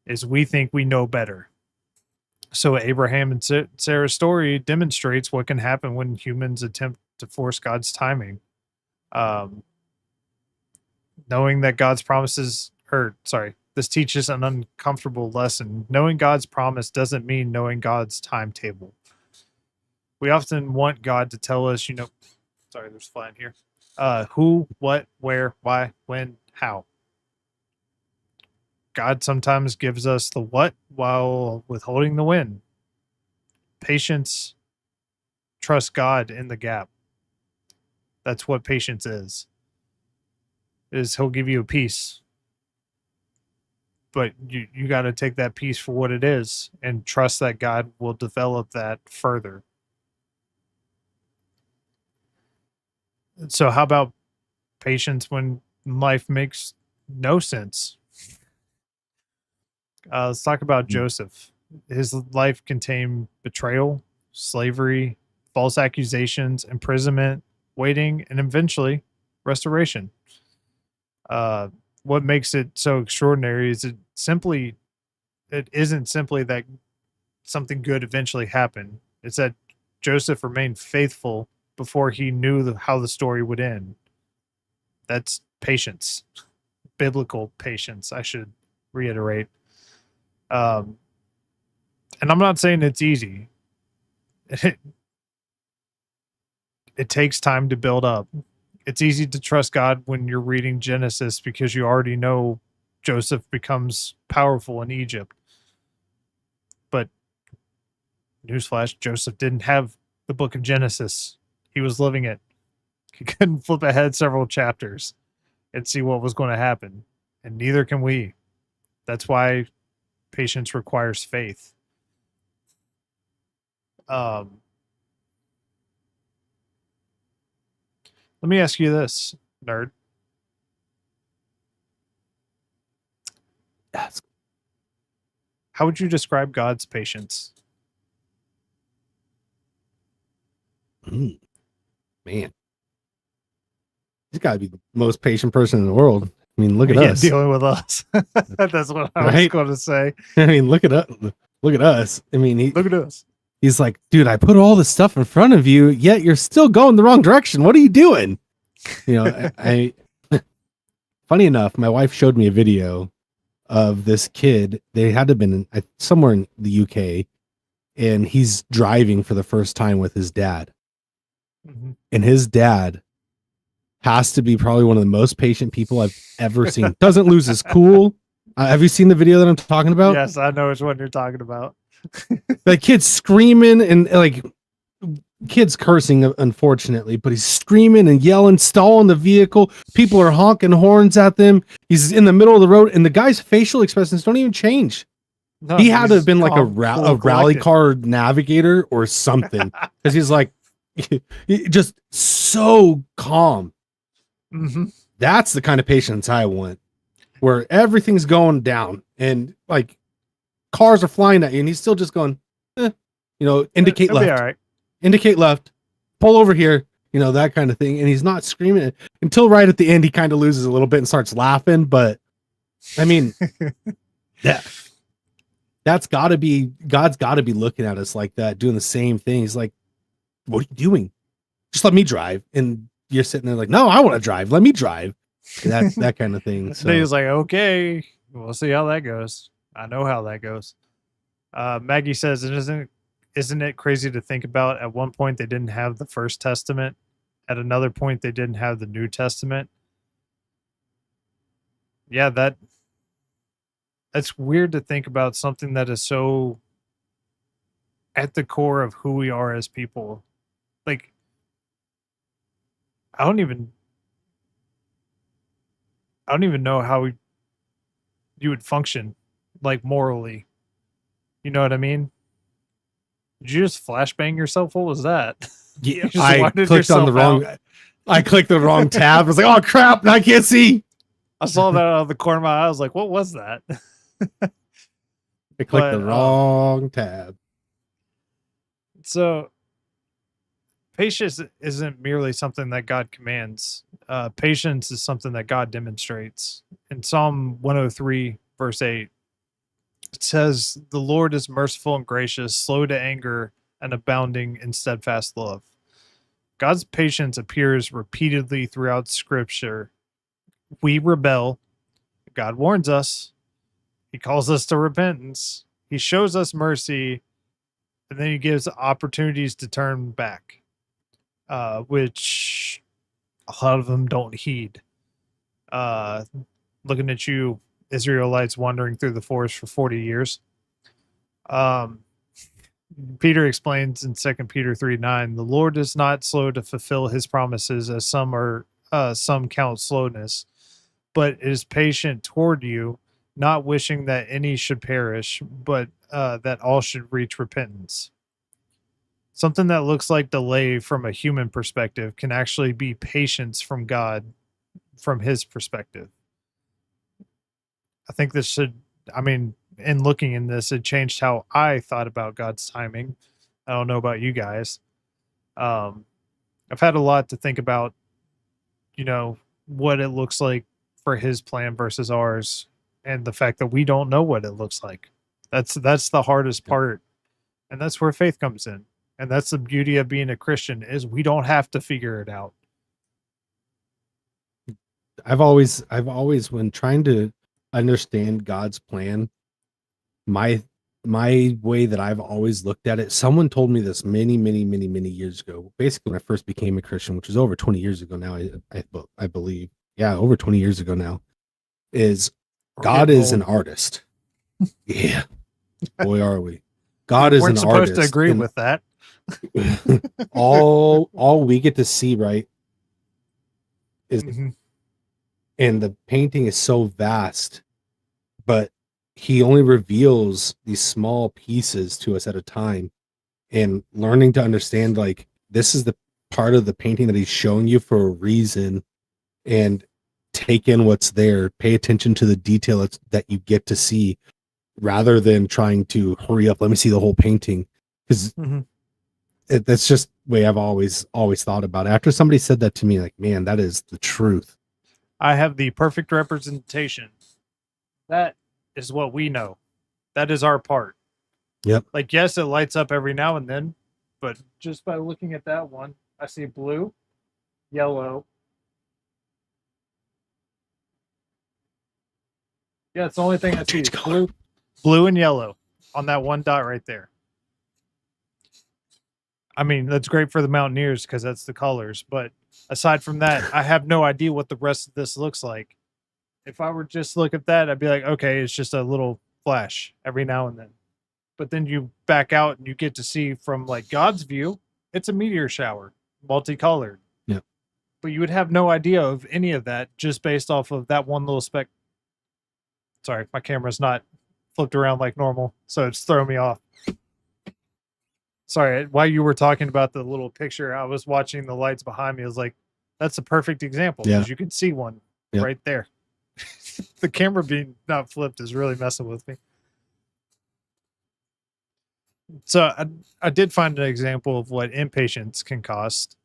is we think we know better. So Abraham and Sarah's story demonstrates what can happen when humans attempt to force God's timing. Knowing that God's promises, this teaches an uncomfortable lesson. Knowing God's promise doesn't mean knowing God's timetable. We often want God to tell us, there's a fly in here. Who, what, where, why, when, how. God sometimes gives us the what while withholding the when. Patience, trust God in the gap. That's what patience is he'll give you a peace. But you got to take that peace for what it is and trust that God will develop that further. So how about patience when life makes no sense? Let's talk about Joseph. His life contained betrayal, slavery, false accusations, imprisonment, waiting, and eventually restoration. What makes it so extraordinary is it isn't simply that something good eventually happened. It's that Joseph remained faithful before he knew how the story would end. That's patience, biblical patience, I should reiterate. And I'm not saying it's easy. It takes time to build up. It's easy to trust God when you're reading Genesis because you already know Joseph becomes powerful in Egypt. But newsflash, Joseph didn't have the book of Genesis. He was living it. He couldn't flip ahead several chapters. and see what was going to happen. And neither can we. That's why patience requires faith. Let me ask you this, nerd. Yes. How would you describe God's patience? Man, he's got to be the most patient person in the world. I mean, look at us dealing with us. That's what I was going to say. I mean, look at us. Look at us. I mean, look at us. He's like, dude, I put all this stuff in front of you, yet you're still going the wrong direction. What are you doing? You know, I funny enough, my wife showed me a video of this kid. They had to have been somewhere in the UK, and he's driving for the first time with his dad. Mm-hmm. And his dad has to be probably one of the most patient people I've ever seen. Doesn't lose his cool. Have you seen the video that I'm talking about? Yes, I know which one you're talking about. The kid's screaming and like kids cursing, unfortunately, but he's screaming and yelling, stalling the vehicle. People are honking horns at them. He's in the middle of the road, and the guy's facial expressions don't even change. No, he had to have been like a rally car navigator or something, because he's like just so calm. Mm-hmm. That's the kind of patience I want, where everything's going down and like cars are flying at you, and he's still just going, indicate left. All right. Indicate left, pull over here, that kind of thing. And he's not screaming until right at the end. He kind of loses a little bit and starts laughing. But I mean, that's gotta be, God's gotta be looking at us like that, doing the same thing. He's like, what are you doing? Just let me drive. And you're sitting there like, no, I want to drive. Let me drive. That kind of thing. So he's like, okay, we'll see how that goes. I know how that goes. Maggie says, isn't it crazy to think about at one point they didn't have the First Testament, at another point they didn't have the New Testament? Yeah, that's weird to think about, something that is so at the core of who we are as people. Like, I don't even know how you would function, like, morally. You know what I mean? Did you just flashbang yourself? What was that? Yeah, I clicked on the wrong. I clicked the wrong tab. I was like, "Oh crap! I can't see." I saw that out of the corner of my eye. I was like, "What was that?" I clicked the wrong tab. So, patience isn't merely something that God commands. Patience is something that God demonstrates. In Psalm 103, verse 8. It says, the Lord is merciful and gracious, slow to anger, and abounding in steadfast love. God's patience appears repeatedly throughout Scripture. We rebel. God warns us. He calls us to repentance. He shows us mercy, and then he gives opportunities to turn back, which a lot of them don't heed. Looking at you, Israelites wandering through the forest for 40 years. Peter explains in 2 Peter 3:9, the Lord is not slow to fulfill his promises, as some count slowness, but is patient toward you, not wishing that any should perish, but that all should reach repentance. Something that looks like delay from a human perspective can actually be patience from God, from his perspective. I think this should, in looking in this, it changed how I thought about God's timing. I don't know about you guys. I've had a lot to think about, what it looks like for his plan versus ours, and the fact that we don't know what it looks like. That's the hardest part. And that's where faith comes in. And that's the beauty of being a Christian, is we don't have to figure it out. I've always, when trying to understand God's plan, my way that I've always looked at it, someone told me this many years ago, basically when I first became a Christian, which was over 20 years ago now, I believe. Yeah, over 20 years ago now, is God is an artist. Yeah. Boy, are we. God is an artist. We're supposed to agree with that. all we get to see, right, is and the painting is so vast, but he only reveals these small pieces to us at a time. And learning to understand, like, this is the part of the painting that he's showing you for a reason, and take in what's there, pay attention to the detail that you get to see, rather than trying to hurry up, let me see the whole painting. Because that's just the way I've always thought about it. After somebody said that to me, like, man, that is the truth. I have the perfect representation. That is what we know. That is our part. Yep. Like, yes, it lights up every now and then, but just by looking at that one, I see blue, yellow. Yeah, it's the only thing I see. Blue and yellow on that one dot right there. I mean, that's great for the Mountaineers because that's the colors. But aside from that, I have no idea what the rest of this looks like. If I were just to look at that, I'd be like, okay, it's just a little flash every now and then. But then you back out and you get to see from like God's view, it's a meteor shower, multicolored. Yeah. But you would have no idea of any of that just based off of that one little speck. Sorry, my camera's not flipped around like normal, so it's throwing me off. Sorry, while you were talking about the little picture, I was watching the lights behind me. I was like, that's a perfect example because you can see one right there. The camera being not flipped is really messing with me. So I did find an example of what impatience can cost.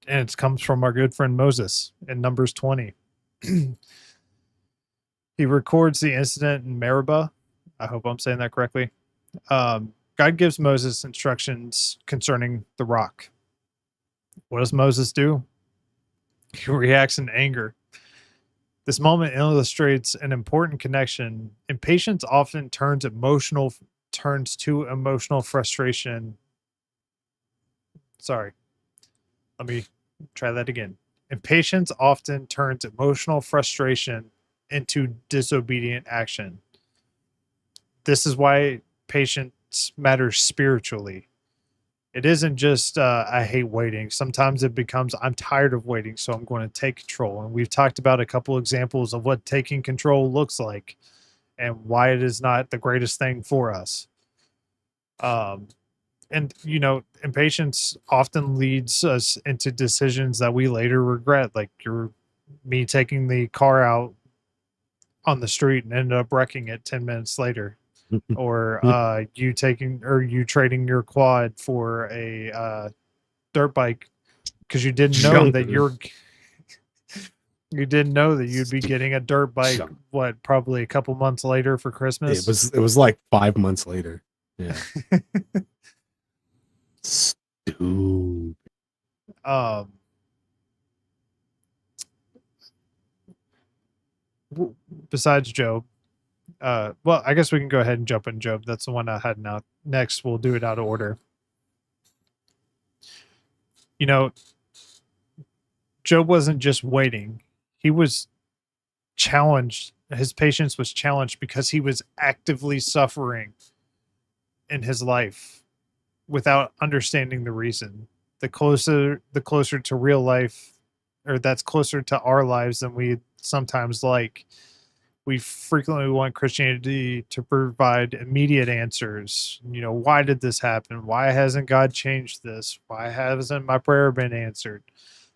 And it comes from our good friend Moses in Numbers 20. He records the incident in Meribah. I hope I'm saying that correctly. God gives Moses instructions concerning the rock. What does Moses do? He reacts in anger. This moment illustrates an important connection. Impatience often turns to emotional frustration. Sorry. Let me try that again. Impatience often turns emotional frustration into disobedient action. This is why patience matters spiritually. It isn't just I hate waiting. Sometimes it becomes I'm tired of waiting, so I'm going to take control. And we've talked about a couple examples of what taking control looks like and why it is not the greatest thing for us. And impatience often leads us into decisions that we later regret, like me taking the car out on the street and ended up wrecking it 10 minutes later. Or you trading your quad for a dirt bike because you didn't know that you didn't know that you'd be getting a dirt bike probably a couple months later for Christmas. It was like 5 months later. Yeah. Stupid. Besides Job, well, I guess we can go ahead and jump in Job. That's the one I had now. Next, we'll do it out of order. Job wasn't just waiting. He was challenged. His patience was challenged because he was actively suffering in his life without understanding the reason. The closer to real life, or that's closer to our lives than we sometimes like. We frequently want Christianity to provide immediate answers. Why did this happen? Why hasn't God changed this? Why hasn't my prayer been answered?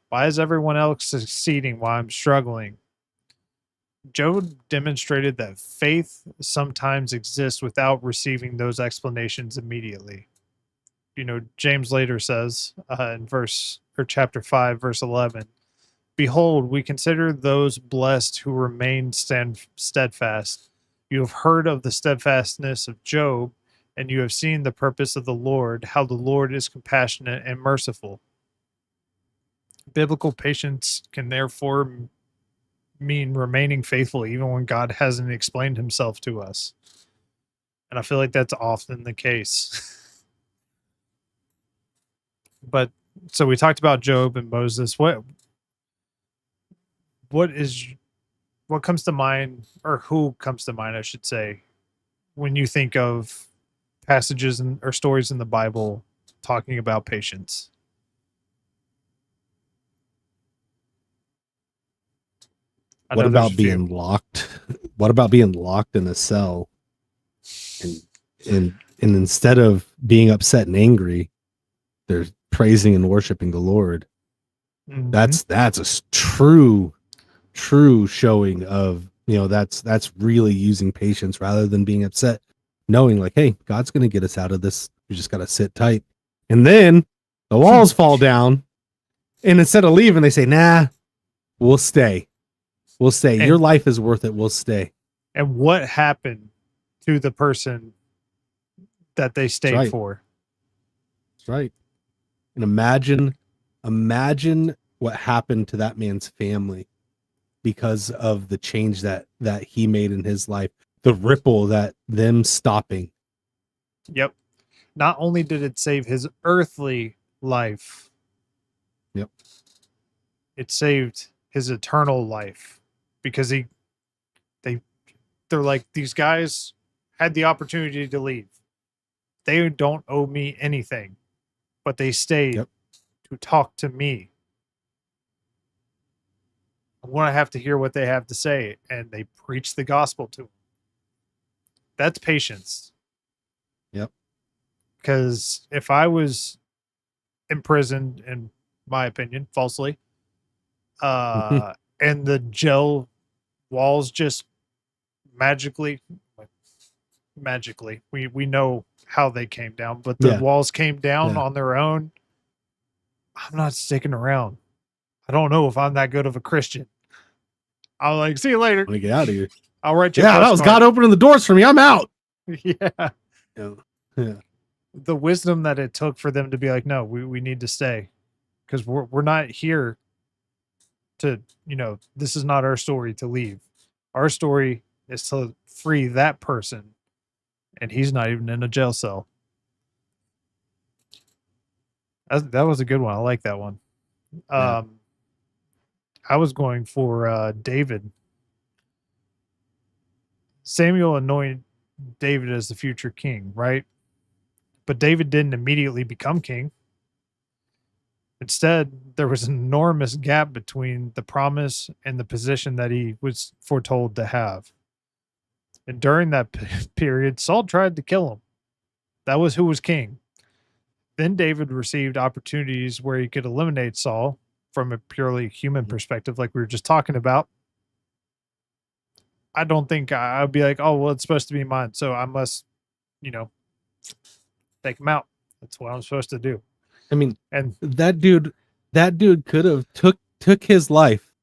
Why is everyone else succeeding while I'm struggling? Job demonstrated that faith sometimes exists without receiving those explanations immediately. James later says in chapter 5, verse 11, "Behold, we consider those blessed who remain steadfast. You have heard of the steadfastness of Job, and you have seen the purpose of the Lord, how the Lord is compassionate and merciful." Biblical patience can therefore mean remaining faithful even when God hasn't explained himself to us. And I feel like that's often the case. But so we talked about Job and Moses. What comes to mind, or who comes to mind, I should say, when you think of passages or stories in the Bible talking about patience? I What know there's about a few. being locked? What about being locked in a cell and and instead of being upset and angry, they're praising and worshiping the Lord. Mhm. That's a true showing of, that's really using patience rather than being upset, knowing like, hey, God's going to get us out of this. We just got to sit tight. And then the walls fall down, and instead of leaving, they say, nah, we'll stay. We'll stay. Your And life is worth it. We'll stay. and what happened to the person that they That's stayed right. for? That's right. And imagine what happened to that man's family because of the change that he made in his life, the ripple that them stopping. Yep. Not only did it save his earthly life, Yep. it saved his eternal life because they they're like, these guys had the opportunity to leave. They don't owe me anything, but they stayed Yep. to talk to me. I want to have to hear what they have to say, and they preach the gospel to him. That's patience. Yep. Because if I was imprisoned, in my opinion, falsely, and the jail walls just magically, we know how they came down, but the Yeah. walls came down Yeah. on their own. I'm not sticking around. I don't know if I'm that good of a Christian. I'll like, see you later. Let me get out of here. I'll write you a Yeah, that was God postcard. opening the doors for me. I'm out. Yeah. Yeah. Yeah. The wisdom that it took for them to be like, no, we need to stay because we're not here to, this is not our story to leave. Our story is to free that person, and he's not even in a jail cell. That was a good one. I like that one. Yeah. I was going for David. Samuel anointed David as the future king, right? But David didn't immediately become king. Instead, there was an enormous gap between the promise and the position that he was foretold to have. And during that period, Saul tried to kill him. That was who was king. Then David received opportunities where he could eliminate Saul from a purely human perspective, like we were just talking about. I don't think I'd be like, oh, well, it's supposed to be mine. So I must, you know, take him out. That's what I'm supposed to do. I mean, And that dude could have took his life.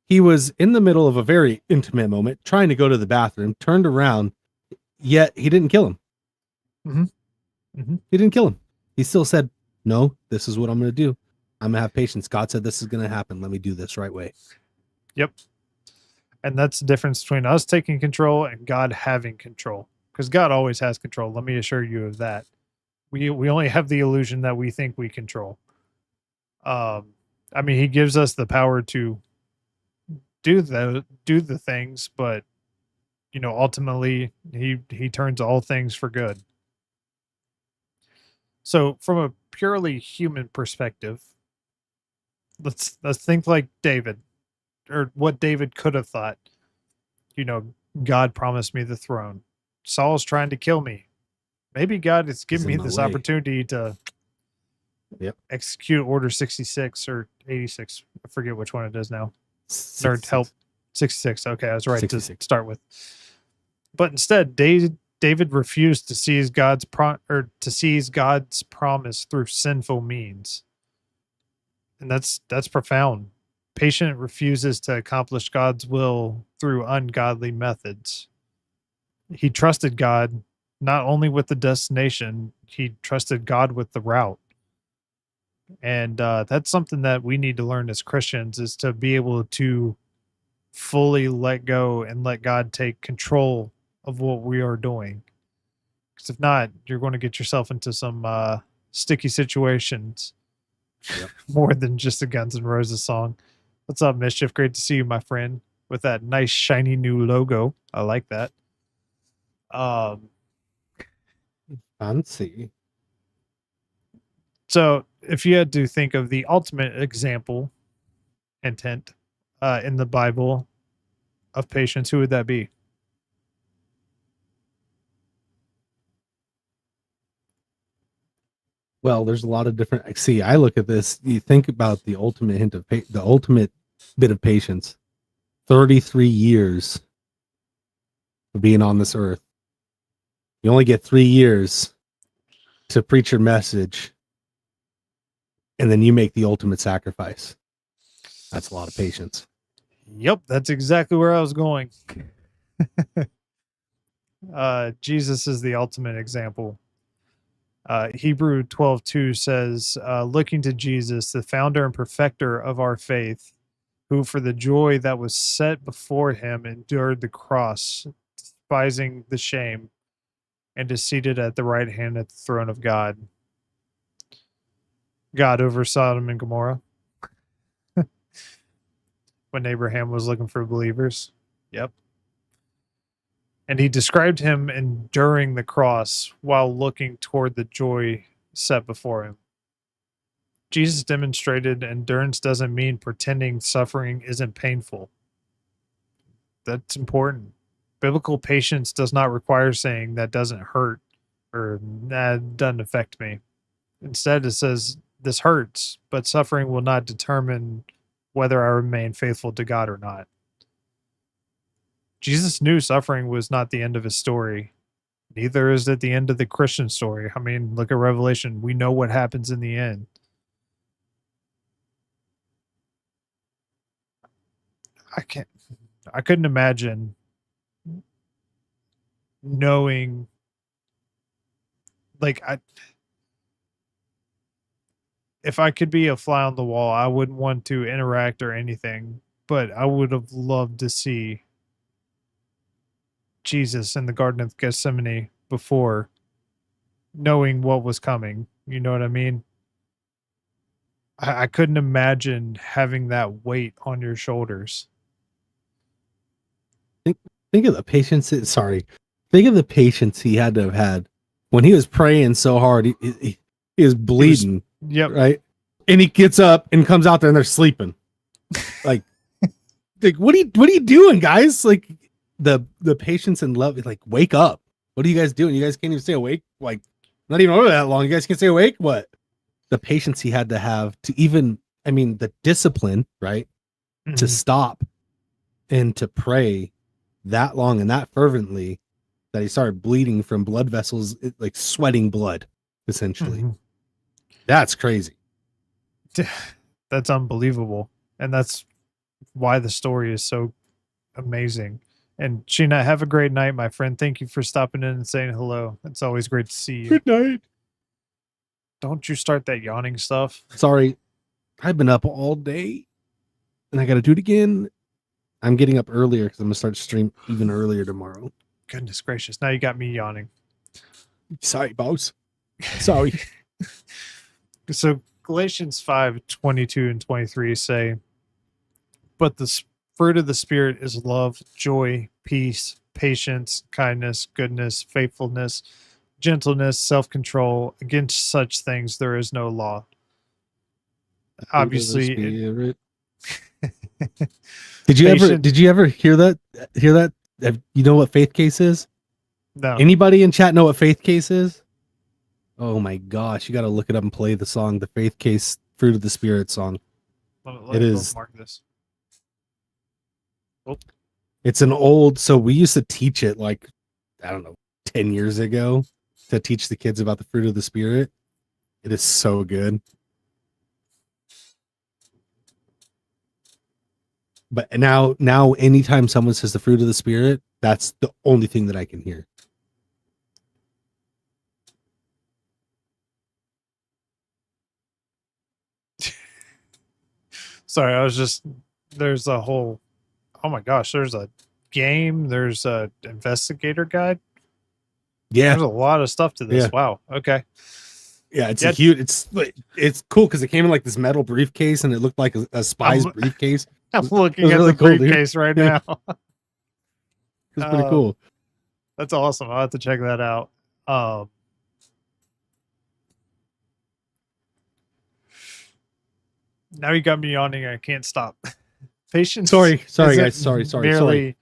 He was in the middle of a very intimate moment, trying to go to the bathroom, turned around, yet he didn't kill him. He didn't kill him. He still said, no, this is what I'm going to do. I'm going to have patience. God said this is going to happen. Let me do this right way. Yep. And that's the difference between us taking control and God having control. Because God always has control. Let me assure you of that. We only have the illusion that we think we control. I mean, he gives us the power to do the things, but ultimately he turns all things for good. So from a purely human perspective, let's think like David, or what David could have thought. You know, God promised me the throne. Saul's trying to kill me. Maybe God is He's giving in me my this way. opportunity to execute Order 66 or 86. I forget which one it is now. 66. Nerd help 66. Okay, I was right 66. to start with. But instead, David refused to seize God's promise through sinful means. And that's profound. Patient refuses to accomplish God's will through ungodly methods. He trusted God not only with the destination, he trusted God with the route. And that's something that we need to learn as Christians, is to be able to fully let go and let God take control of what we are doing. Because if not, you're going to get yourself into some sticky situations. Yep. More than just a Guns N' Roses song. What's up, Mischief? Great to see you, my friend, with that nice shiny new logo. I like that. Fancy. So if you had to think of the ultimate example intent in the Bible, of patience, who would that be? Well, there's a lot of different. See, I look at this. You think about the ultimate hint of the ultimate bit of patience. 33 years of being on this earth. You only get 3 years to preach your message, and then you make the ultimate sacrifice. That's a lot of patience. Yep, that's exactly where I was going. Jesus is the ultimate example. Hebrew 12:2 says, looking to Jesus, the founder and perfecter of our faith, who for the joy that was set before him endured the cross, despising the shame, and is seated at the right hand at the throne of God. God over Sodom and Gomorrah when Abraham was looking for believers. Yep. And he described him enduring the cross while looking toward the joy set before him. Jesus demonstrated endurance doesn't mean pretending suffering isn't painful. That's important. Biblical patience does not require saying that doesn't hurt or that doesn't affect me. Instead, it says this hurts, but suffering will not determine whether I remain faithful to God or not. Jesus knew suffering was not the end of his story. Neither is it the end of the Christian story. I mean, look at Revelation. We know what happens in the end. I couldn't imagine knowing if I could be a fly on the wall, I wouldn't want to interact or anything, but I would have loved to see Jesus in the Garden of Gethsemane before knowing what was coming. You know what I mean? I couldn't imagine having that weight on your shoulders. Think of the patience. Think of the patience he had to have had when he was praying so hard. He was bleeding. Yep. Right. And he gets up and comes out there and they're sleeping. Like what are you doing, guys? Like the patience and love. Like, wake up. What are you guys doing? You guys can't even stay awake. Like, not even over that long. You guys can't stay awake. What? The patience he had to have to even, I mean, the discipline, right? Mm-hmm. To stop and to pray that long and that fervently that he started bleeding from blood vessels, like sweating blood, essentially. Mm-hmm. That's crazy. That's unbelievable. And that's why the story is so amazing. And Sheena, have a great night, my friend. Thank you for stopping in and saying hello. It's always great to see you. Good night. Don't you start that yawning stuff. Sorry. I've been up all day and I got to do it again. I'm getting up earlier because I'm going to start stream even earlier tomorrow. Goodness gracious. Now you got me yawning. Sorry, boss. Sorry. So Galatians 5:22 and 23 say, but the fruit of the Spirit is love, joy, peace, patience, kindness, goodness, faithfulness, gentleness, self-control. Against such things there is no law. Obviously, Did you ever hear that? You know what faith case is? No. Anybody in chat know what faith case is? Oh my gosh, you got to look it up and play the song, the Faith Case Fruit of the Spirit song. Let me mark this. Oh. It's an old, so we used to teach it like, I don't know, 10 years ago to teach the kids about the fruit of the Spirit. It is so good. But now anytime someone says the fruit of the Spirit, that's the only thing that I can hear. Sorry, there's a whole, oh my gosh, there's a game, there's a investigator guide. Yeah. There's a lot of stuff to this. Yeah. Wow. Okay. Yeah, it's huge. It's cool because it came in like this metal briefcase and it looked like a spy's briefcase. I'm looking at the briefcase right now. It's pretty cool. That's awesome. I'll have to check that out. Now you got me yawning. I can't stop. Patience. Sorry, guys. Sorry.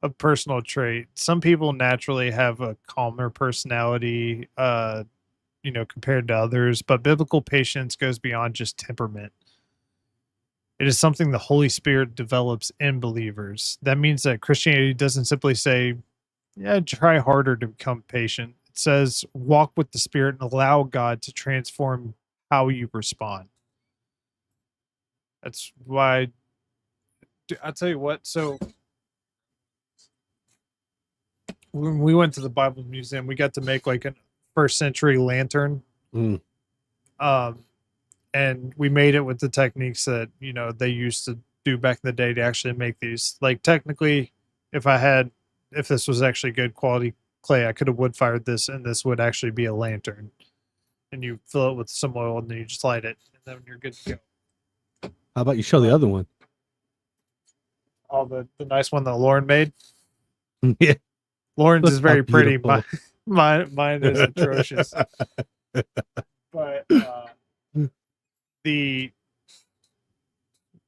a personal trait. Some people naturally have a calmer personality, compared to others, but biblical patience goes beyond just temperament. It is something the Holy Spirit develops in believers. That means that Christianity doesn't simply say, yeah, try harder to become patient. It says, walk with the Spirit and allow God to transform how you respond. That's why I'll tell you what. So when we went to the Bible Museum, we got to make like a first century lantern. Mm. And we made it with the techniques that, they used to do back in the day to actually make these. Like technically, if this was actually good quality clay, I could have wood fired this and this would actually be a lantern. And you fill it with some oil and then you just light it and then you're good to go. How about you show the other one? Oh, the nice one that Lauren made. Yeah. Lauren's is very pretty. Beautiful. Mine is atrocious. But the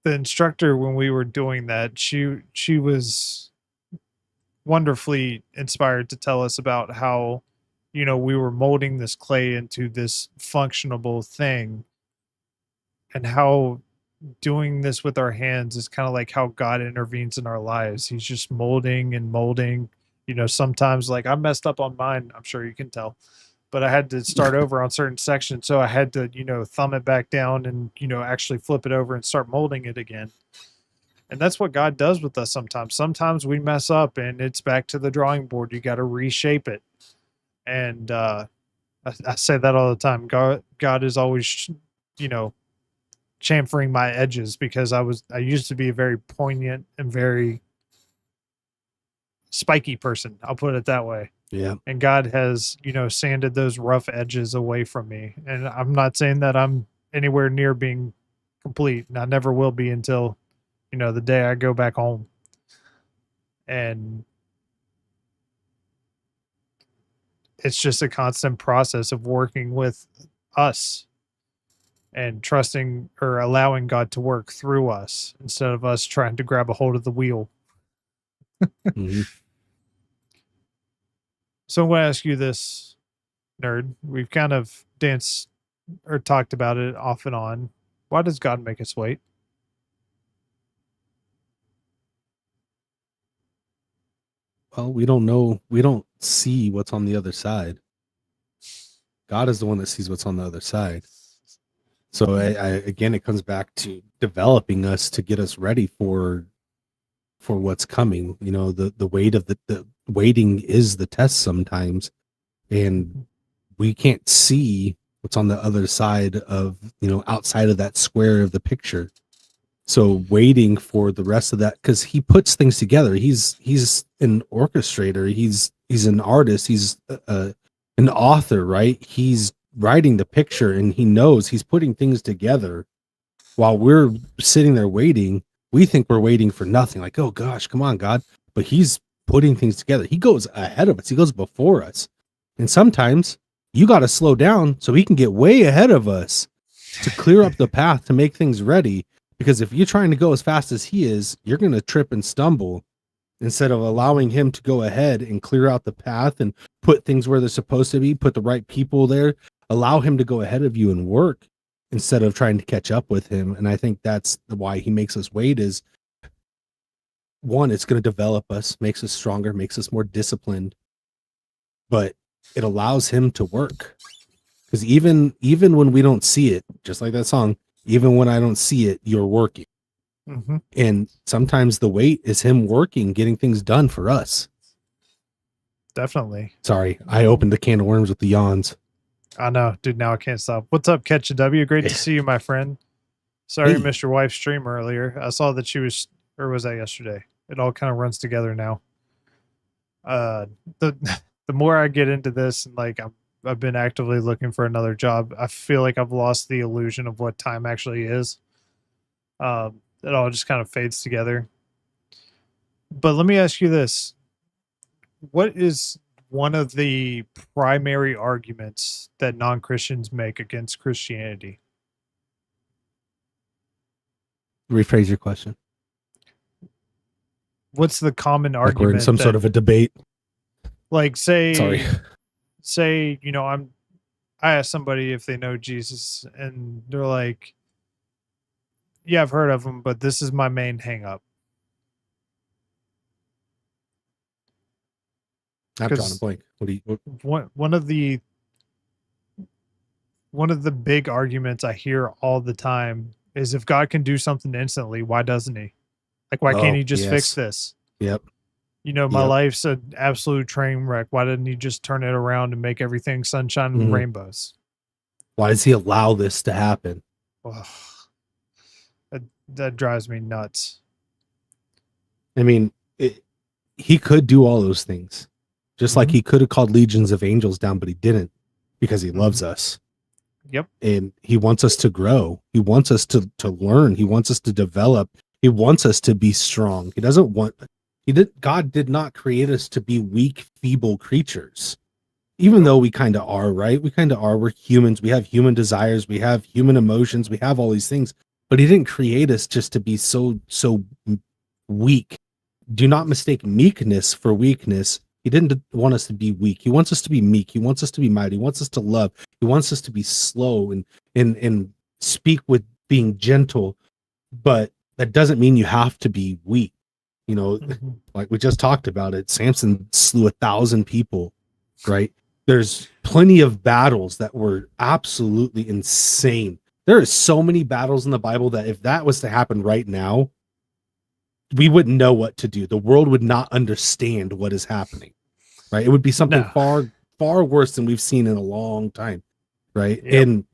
instructor, when we were doing that, she was wonderfully inspired to tell us about how, we were molding this clay into this functionable thing, and how doing this with our hands is kind of like how God intervenes in our lives. He's just molding and molding. Sometimes like I messed up on mine, I'm sure you can tell, but I had to start over on certain sections. So I had to, thumb it back down and, actually flip it over and start molding it again. And that's what God does with us sometimes. Sometimes we mess up and it's back to the drawing board. You got to reshape it. And I say that all the time. God is always, chamfering my edges, because I used to be a very poignant and very spiky person. I'll put it that way. Yeah. And God has, sanded those rough edges away from me. And I'm not saying that I'm anywhere near being complete, and I never will be until, the day I go back home. And it's just a constant process of working with us and trusting or allowing God to work through us instead of us trying to grab a hold of the wheel. Mm-hmm. So I'm going to ask you this, nerd. We've kind of danced or talked about it off and on. Why does God make us wait? Well, we don't know. We don't see what's on the other side. God is the one that sees what's on the other side. So again, it comes back to developing us to get us ready for what's coming. The weight of the waiting is the test sometimes, and we can't see what's on the other side of, outside of that square of the picture. So waiting for the rest of that, because he puts things together. He's an orchestrator. He's an artist. He's an author, right? He's writing the picture, and he knows he's putting things together while we're sitting there waiting. We think we're waiting for nothing, like, oh gosh, come on, God. But he's putting things together. He goes ahead of us. He goes before us. And sometimes you got to slow down so he can get way ahead of us to clear up the path to make things ready. Because if you're trying to go as fast as he is, you're going to trip and stumble, instead of allowing him to go ahead and clear out the path and put things where they're supposed to be, put the right people there, allow him to go ahead of you and work instead of trying to catch up with him. And I think that's why he makes us wait. Is one, it's going to develop us, makes us stronger, makes us more disciplined, but it allows him to work. Because even when we don't see it, just like that song, even when I don't see it, you're working. Mm-hmm. And sometimes the wait is him working, getting things done for us. Definitely. Sorry, I opened the can of worms with the yawns. I know, dude. Now I can't stop. What's up, Catch a W? Great to see you, my friend. Sorry I missed your wife's stream earlier. I saw that she was, or was that yesterday? It all kind of runs together now. The more I get into this, and like I've been actively looking for another job, I feel like I've lost the illusion of what time actually is. It all just kind of fades together. But let me ask you this. What is one of the primary arguments that non-Christians make against Christianity? Rephrase your question. what's the common Like we're in argument some sort that, of a debate. like, Sorry. say, I ask somebody if they know Jesus, and they're like, yeah, I've heard of him, but this is my main hang up. I've drawn a Because blank. What do you? one of the big arguments I hear all the time is, if God can do something instantly, why doesn't he? Like, why can't Oh, he just fix yes. this? Yep. My Yep. life's an absolute train wreck. Why didn't he just turn it around and make everything sunshine and Mhm. rainbows? Why does he allow this to happen? Ugh, that drives me nuts. I mean, he could do all those things, just like Mhm. he could have called legions of angels down, but he didn't, because he loves Mhm. us. Yep. And he wants us to grow. He wants us to learn. He wants us to develop. He wants us to be strong. He doesn't want, God did not create us to be weak, feeble creatures, even though we kind of are, right? We kind of are. We're humans. We have human desires. We have human emotions. We have all these things, but he didn't create us just to be so weak. Do not mistake meekness for weakness. He didn't want us to be weak. He wants us to be meek. He wants us to be mighty. He wants us to love. He wants us to be slow and speak with being gentle. But that doesn't mean you have to be weak. Mhm. Like we just talked about it. Samson slew 1,000 people, right? There's plenty of battles that were absolutely insane. There are so many battles in the Bible that if that was to happen right now, we wouldn't know what to do. The world would not understand what is happening, right? It would be something No. far worse than we've seen in a long time, right? Yep.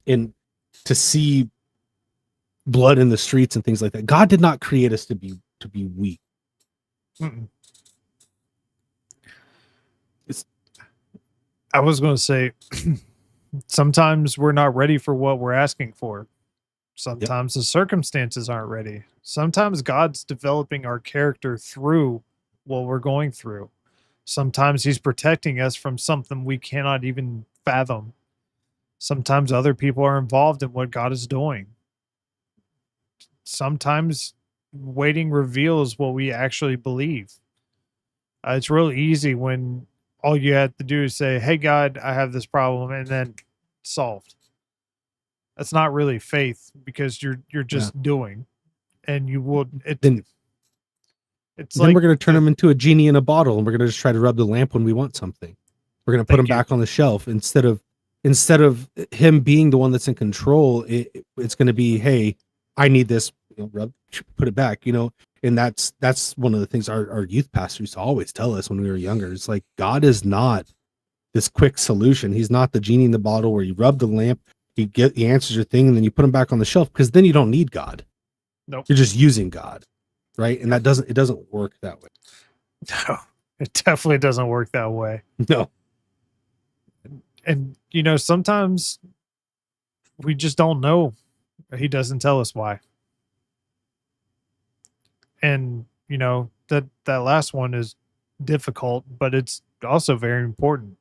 And to see blood in the streets and things like that. God did not create us to be weak. Mm-mm. It's, I was going to say, sometimes we're not ready for what we're asking for. yep. Sometimes the circumstances aren't ready. Sometimes God's developing our character through what we're going through. Sometimes he's protecting us from something we cannot even fathom. Sometimes other people are involved in what God is doing. Sometimes waiting reveals what we actually believe. It's real easy when all you have to do is say, "Hey, God, I have this problem," and then solved. That's not really faith, because you're Yeah. just doing, and you will. Then It's then like we're going to turn him into a genie in a bottle, and we're going to just try to rub the lamp when we want something. We're going to put him thank you. back on the shelf instead of him being the one that's in control. It's going to be, hey, I need this. Rub, put it back. And that's one of the things our youth pastor used to always tell us when we were younger. It's like, God is not this quick solution. He's not the genie in the bottle where you rub the lamp, he answers your thing, and then you put him back on the shelf, because then you don't need God. Nope. You're just using God, right? And it doesn't work that way. No, it definitely doesn't work that way. No. And sometimes we just don't know. He doesn't tell us why. And that last one is difficult, but it's also very important.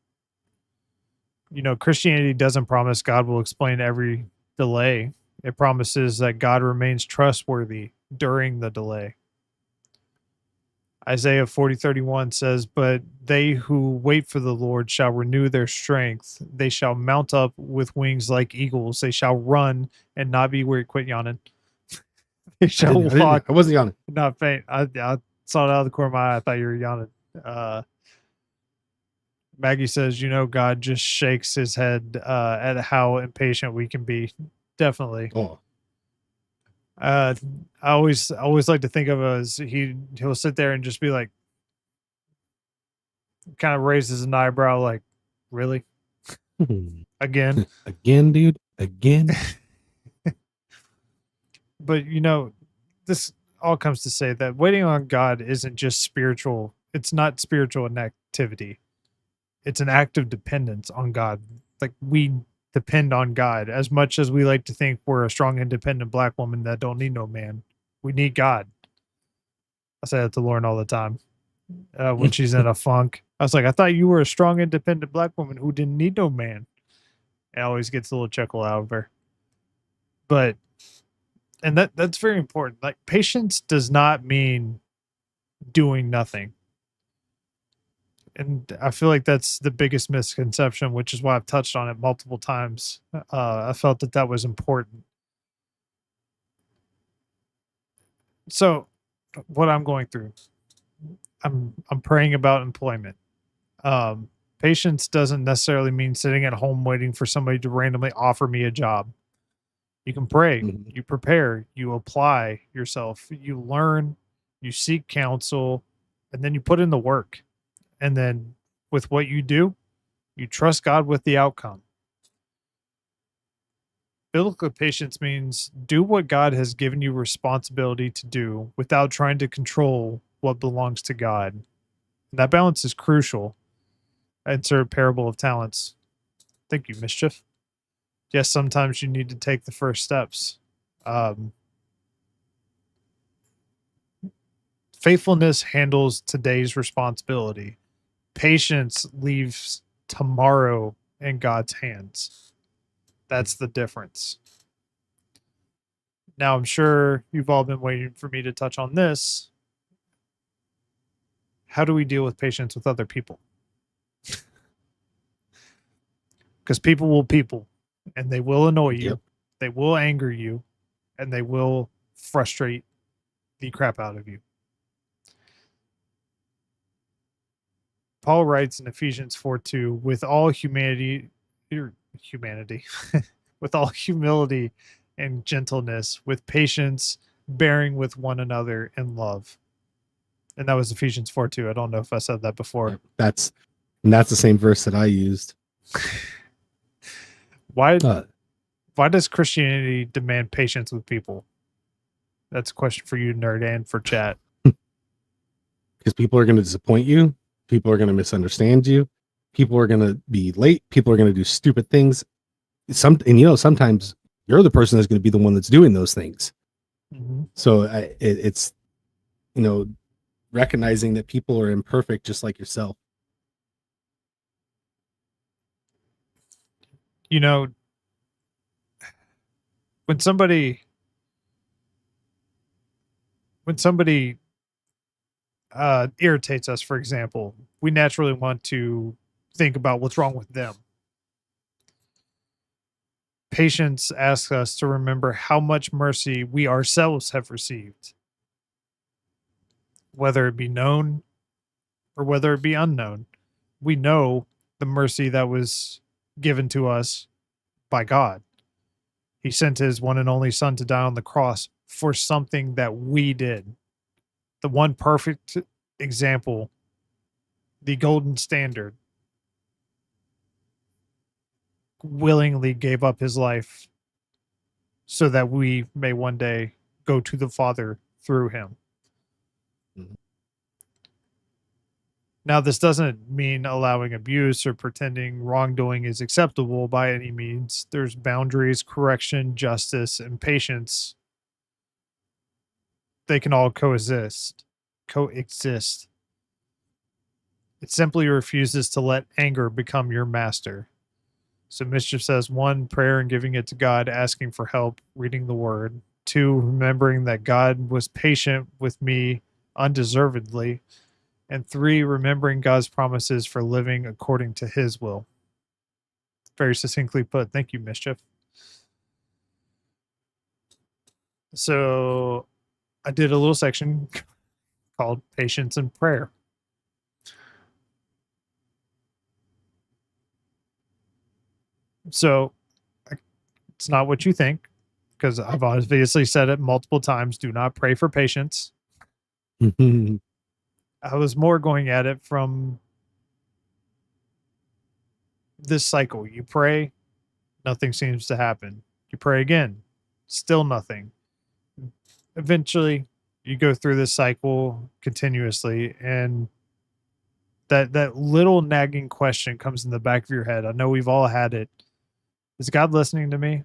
Christianity doesn't promise God will explain every delay. It promises that God remains trustworthy during the delay. Isaiah 40:31 says, "But they who wait for the Lord shall renew their strength. They shall mount up with wings like eagles. They shall run and not be weary." Quit yawning. They shall walk, I wasn't on it. not faint. I saw it out of the corner of my eye. I thought you were yawning. Maggie says, God just shakes his head at how impatient we can be. Definitely. Oh, I always like to think of it as he'll sit there and just be like, kind of raises an eyebrow, like, really? Again? again, dude, again. But this all comes to say that waiting on God isn't just spiritual. It's not spiritual inactivity. It's an act of dependence on God. Like, we depend on God as much as we like to think we're a strong, independent black woman that don't need no man. We need God. I say that to Lauren all the time when she's in a funk. I was like, I thought you were a strong, independent black woman who didn't need no man. It always gets a little chuckle out of her. But, and that's very important. Like, patience does not mean doing nothing. And I feel like that's the biggest misconception, which is why I've touched on it multiple times. I felt that that was important. So, what I'm going through, I'm praying about employment. Um, Patience doesn't necessarily mean sitting at home waiting for somebody to randomly offer me a job. You can pray, Mhm. you prepare, you apply yourself, you learn, you seek counsel, and then you put in the work. And then with what you do, you trust God with the outcome. Biblical patience means do what God has given you responsibility to do without trying to control what belongs to God. And that balance is crucial. Insert parable of talents. Thank you, Mischief. Yes, sometimes you need to take the first steps. Um, Faithfulness handles today's responsibility. Patience leaves tomorrow in God's hands. That's the difference. Now, I'm sure you've all been waiting for me to touch on this. How do we deal with patience with other people? Because people, and they will annoy you, Yep. they will anger you, and they will frustrate the crap out of you. Paul writes in Ephesians 4:2, with all humanity, with all humility and gentleness, with patience, bearing with one another in love. And that was Ephesians 4:2. I don't know if I said that before. Yep. That's the same verse that I used. Why Uh, why does Christianity demand patience with people? That's a question for you, nerd, and for chat. because people are going to disappoint you. People are going to misunderstand you. People are going to be late. People are going to do stupid things. Sometimes you're the person that's going to be the one that's doing those things. Mm-hmm. So it's, recognizing that people are imperfect, just like yourself. You know, when somebody when somebody irritates us, for example, we naturally want to think about what's wrong with them. Patience asks us to remember how much mercy we ourselves have received, whether it be known or whether it be unknown. We know the mercy that was given to us by God. He sent his one and only son to die on the cross for something that we did. The one perfect example, the golden standard, willingly gave up his life so that we may one day go to the Father through him. Mhm. Now, this doesn't mean allowing abuse or pretending wrongdoing is acceptable by any means. There's boundaries, correction, justice, and patience. They can all coexist. Coexist. It simply refuses to let anger become your master. So Mischief says one, prayer and giving it to God, asking for help, reading the word. Two, remembering that God was patient with me undeservedly. And three, remembering God's promises for living according to his will. Very succinctly put. Thank you, Mischief. So I did a little section called Patience and Prayer. So it's not what you think, because I've obviously said it multiple times. Do not pray for patience. I was more going at it from this cycle. You pray, nothing seems to happen. You pray again, still nothing. Eventually, you go through this cycle continuously, and that little nagging question comes in the back of your head. I know we've all had it. Is God listening to me?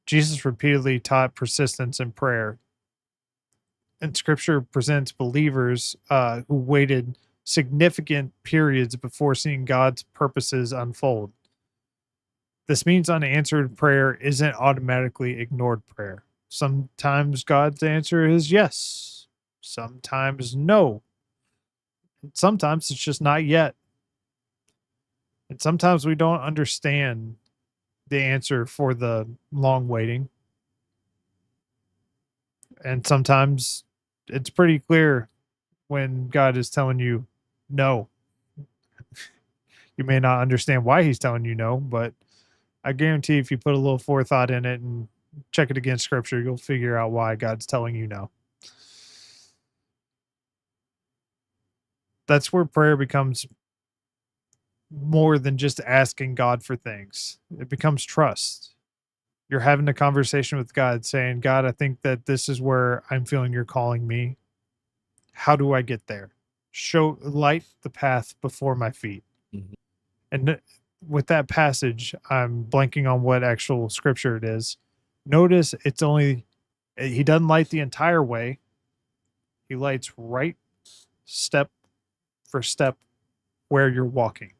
Jesus repeatedly taught persistence in prayer, and Scripture presents believers who waited significant periods before seeing God's purposes unfold. This means unanswered prayer isn't automatically ignored prayer. Sometimes God's answer is yes. Sometimes no. Sometimes it's just not yet. And sometimes we don't understand the answer for the long waiting. And sometimes it's pretty clear when God is telling you no. You may not understand why he's telling you no, but I guarantee if you put a little forethought in it and check it against scripture, you'll figure out why God's telling you no. That's where prayer becomes more than just asking God for things. It becomes trust. You're having a conversation with God saying, God, I think that this is where I'm feeling you're calling me. How do I get there? Light the path before my feet. Mhm. And with that passage, I'm blanking on what actual scripture it is. Notice it's only, he doesn't light the entire way. He lights right step for step where you're walking.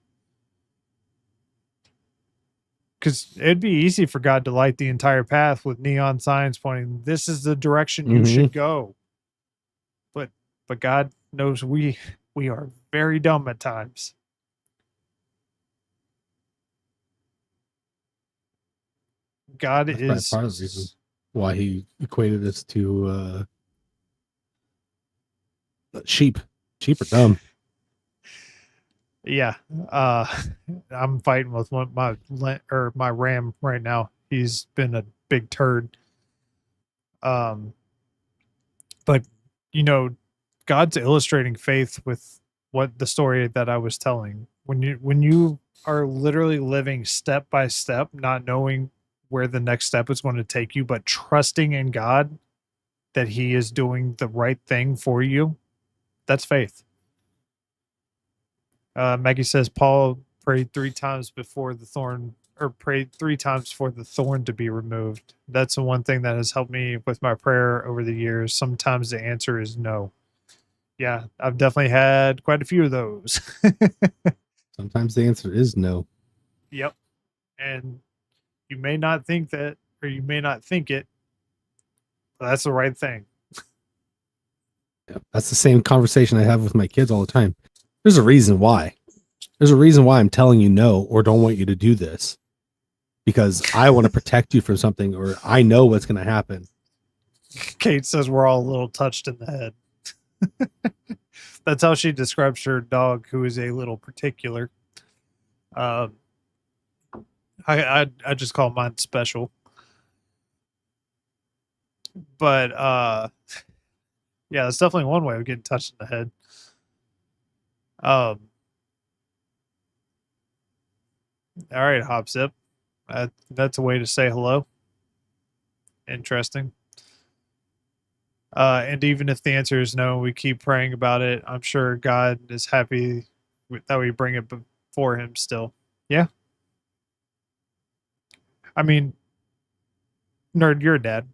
Because it'd be easy for God to light the entire path with neon signs pointing, this is the direction you should go. But God knows we are very dumb at times. God That's is part of the reason why he equated this to sheep. Sheep are dumb. Yeah. I'm fighting with my ram right now. He's been a big turd. But God's illustrating faith with what the story that I was telling. When you are literally living step by step, not knowing where the next step is going to take you, but trusting in God that he is doing the right thing for you, that's faith. Maggie says Paul prayed 3 times before the thorn, or prayed 3 times for the thorn to be removed. That's the one thing that has helped me with my prayer over the years. Sometimes the answer is no. Yeah, I've definitely had quite a few of those. Sometimes the answer is no. Yep. And you may not think that, or you may not think it, but that's the right thing. Yeah, that's the same conversation I have with my kids all the time. There's a reason why. There's a reason why I'm telling you no or don't want you to do this. Because I want to protect you from something, or I know what's going to happen. Kate says we're all a little touched in the head. That's how she describes her dog, who is a little particular. I just call mine special. But yeah, that's definitely one way of getting touched in the head. All right, Hopzip. That's a way to say hello. Interesting. And even if the answer is no, we keep praying about it. I'm sure God is happy that we bring it before him still. Yeah. I mean, nerd, you're a dad.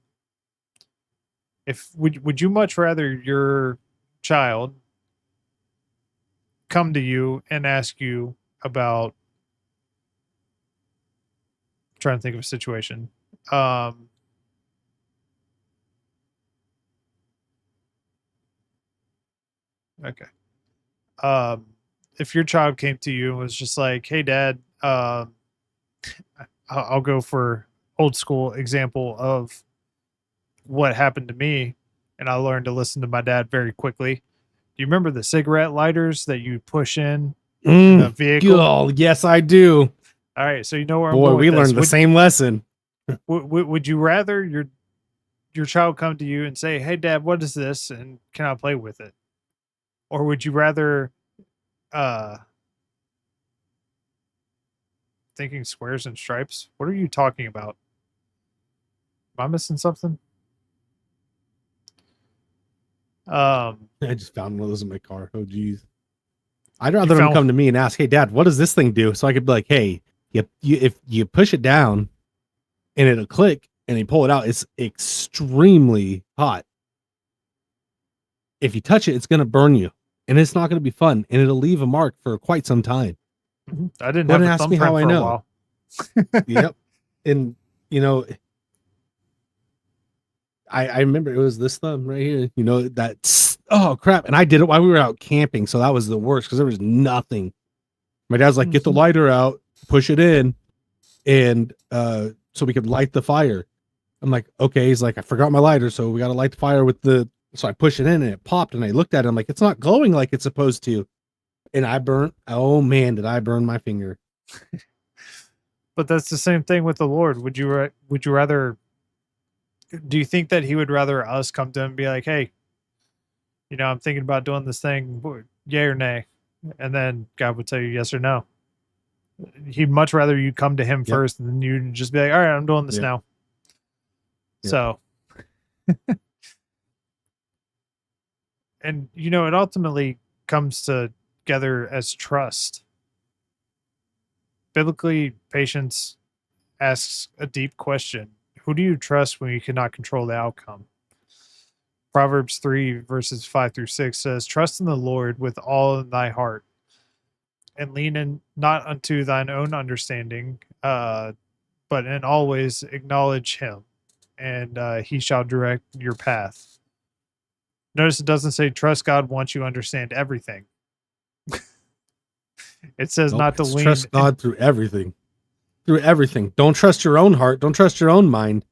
Would you much rather your child come to you and ask you about, I'm trying to think of a situation. Okay. If your child came to you and was just like, "Hey, Dad," I'll go for old school example of what happened to me, and I learned to listen to my dad very quickly. Do you remember the cigarette lighters that you push in the vehicle? Oh, yes, I do. All right, so you know where I'm Boy, going. we learned the same lesson. Would you rather your child come to you and say, "Hey, Dad, what is this? And can I play with it?" Or would you rather thinking squares and stripes? What are you talking about? Am I missing something? I just found one of those in my car. Oh, geez. I'd rather them come to me and ask, "Hey, Dad, what does this thing do?" So I could be like, "Hey, if you push it down and it'll click and you pull it out, it's extremely hot. If you touch it, it's going to burn you and it's not going to be fun and it'll leave a mark for quite some time." I didn't have a thumbprint for a while. Yep. And, I remember it was this thumb right here. You know, that's oh crap. And I did it while we were out camping. So that was the worst because there was nothing. My dad's like, get the lighter out, push it in, and so we could light the fire. I'm like, okay. He's like, I forgot my lighter, so we gotta light the fire with the so I push it in and it popped and I looked at it. I'm like, it's not glowing like it's supposed to. And I burnt, oh man, did I burn my finger. But that's the same thing with the Lord. Would you rather, do you think that he would rather us come to him and be like, hey, I'm thinking about doing this thing, yay or nay? And then God would tell you yes or no. He'd much rather you come to him first and then you just be like, all right, I'm doing this now. Yep. So, and it ultimately comes together as trust. Biblically, patience asks a deep question. Who do you trust when you cannot control the outcome? Proverbs 3 verses 5 through 6 says, trust in the Lord with all in thy heart and lean in not unto thine own understanding, but in always acknowledge him, and he shall direct your path. Notice it doesn't say trust God once you understand everything. It says not to lean. Trust God through everything. Through everything. Don't trust your own heart. Don't trust your own mind.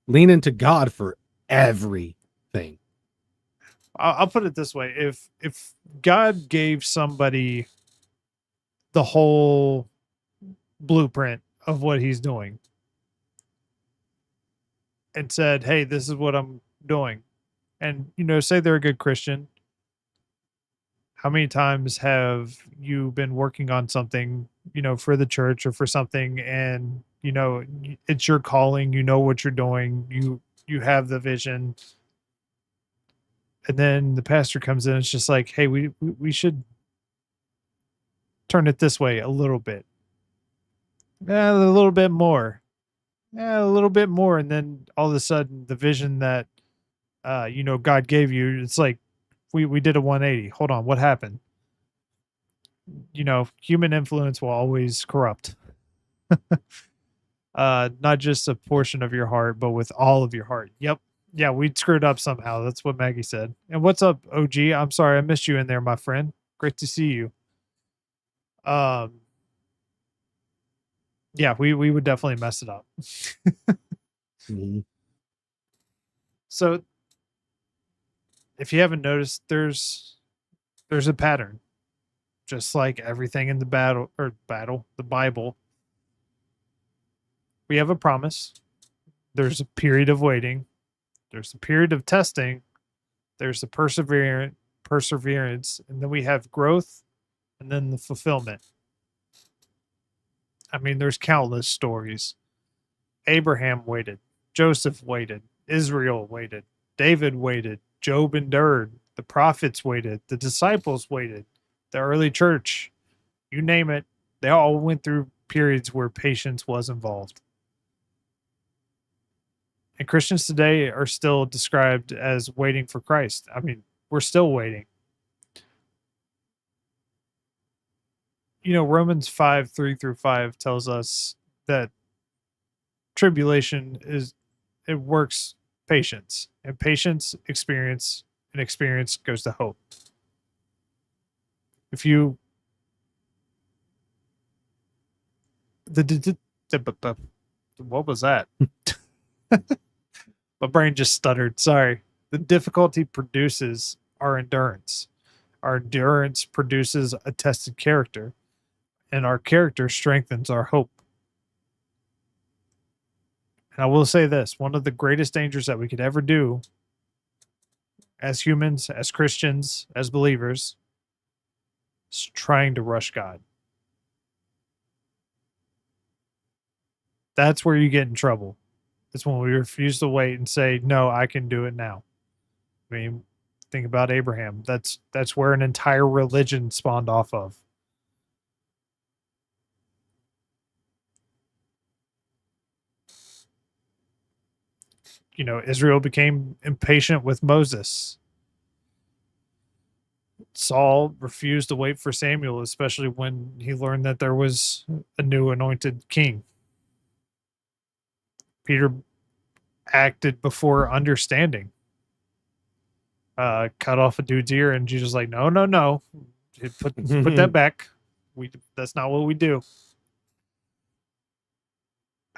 Lean into God for everything. I'll put it this way. If God gave somebody the whole blueprint of what he's doing and said, hey, this is what I'm doing. And, say they're a good Christian. How many times have you been working on something, for the church or for something, and, it's your calling, what you're doing, you have the vision, and then the pastor comes in, it's just like, hey, we should turn it this way a little bit. A little bit more. A little bit more. And then all of a sudden the vision that, God gave you, it's like, we did a 180. Hold on. What happened? Human influence will always corrupt. Not just a portion of your heart, but with all of your heart. Yep. Yeah, we screwed up somehow. That's what Maggie said. And what's up, OG? I'm sorry I missed you in there, my friend. Great to see you. Yeah, we would definitely mess it up. Mm-hmm. So if you haven't noticed, there's a pattern. Just like everything in the the Bible. We have a promise. There's a period of waiting. There's a period of testing. There's the perseverance, and then we have growth, and then the fulfillment. I mean, there's countless stories. Abraham waited. Joseph waited. Israel waited. David waited. Job endured. The prophets waited. The disciples waited. The early church, you name it, they all went through periods where patience was involved. And Christians today are still described as waiting for Christ. I mean, we're still waiting. Romans 5, 3 through 5 tells us that tribulation it works patience, and patience experience, and experience goes to hope. If you what was that? My brain just stuttered. Sorry. The difficulty produces our endurance. Our endurance produces a tested character, and our character strengthens our hope. And I will say this, one of the greatest dangers that we could ever do as humans, as Christians, as believers, is trying to rush God. That's where you get in trouble. It's when we refuse to wait and say, no, I can do it now. I mean, think about Abraham. That's where an entire religion spawned off of. Israel became impatient with Moses. Saul refused to wait for Samuel, especially when he learned that there was a new anointed king. Peter acted before understanding. Cut off a dude's ear, and she's just like, no, no, no, put that back. That's not what we do.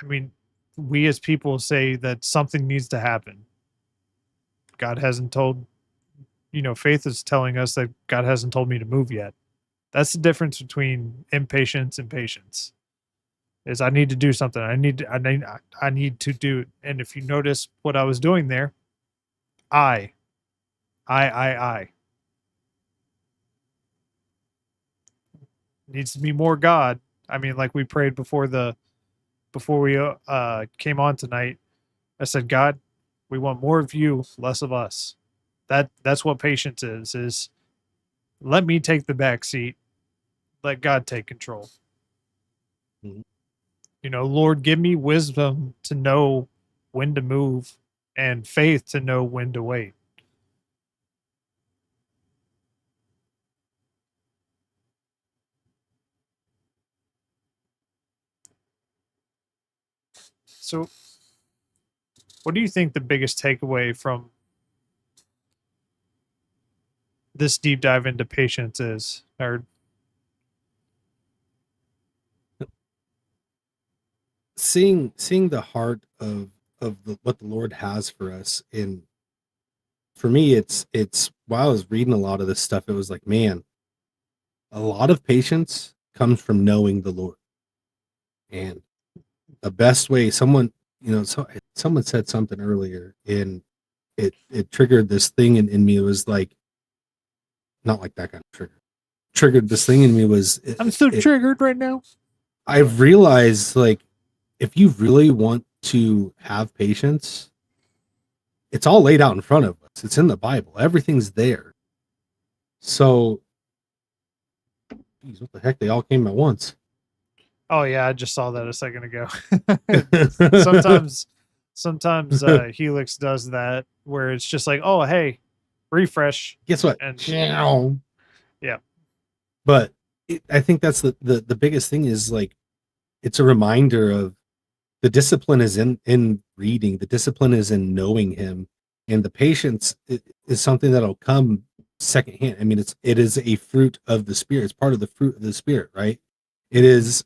I mean, we as people say that something needs to happen. God hasn't told, faith is telling us that God hasn't told me to move yet. That's the difference between impatience and patience. Is I need to do something. I need to do it. And if you notice what I was doing there, I needs to be more God. I mean, like we prayed before we came on tonight. I said, God, we want more of you, less of us. That's what patience is let me take the back seat, let God take control. Mhm. Lord, give me wisdom to know when to move and faith to know when to wait. So, what do you think the biggest takeaway from this deep dive into patience is? Or seeing the heart of what the Lord has for us. And for me, it's while I was reading a lot of this stuff, it was like, man, a lot of patience comes from knowing the Lord. And the best way, someone said something earlier, and it triggered this thing in me. It was like, not like that kind of triggered this thing in me was I'm so triggered right now. I've realized, like, if you really want to have patience, it's all laid out in front of us. It's in the Bible. Everything's there. So, geez, what the heck? They all came at once. Oh yeah, I just saw that a second ago. sometimes Helix does that where it's just like, oh hey, refresh. Guess what? And yeah. But I think that's the biggest thing is, like, it's a reminder of the discipline is in reading. The discipline is in knowing Him, and the patience is something that'll come secondhand. I mean, it is a fruit of the Spirit. It's part of the fruit of the Spirit, right? It is.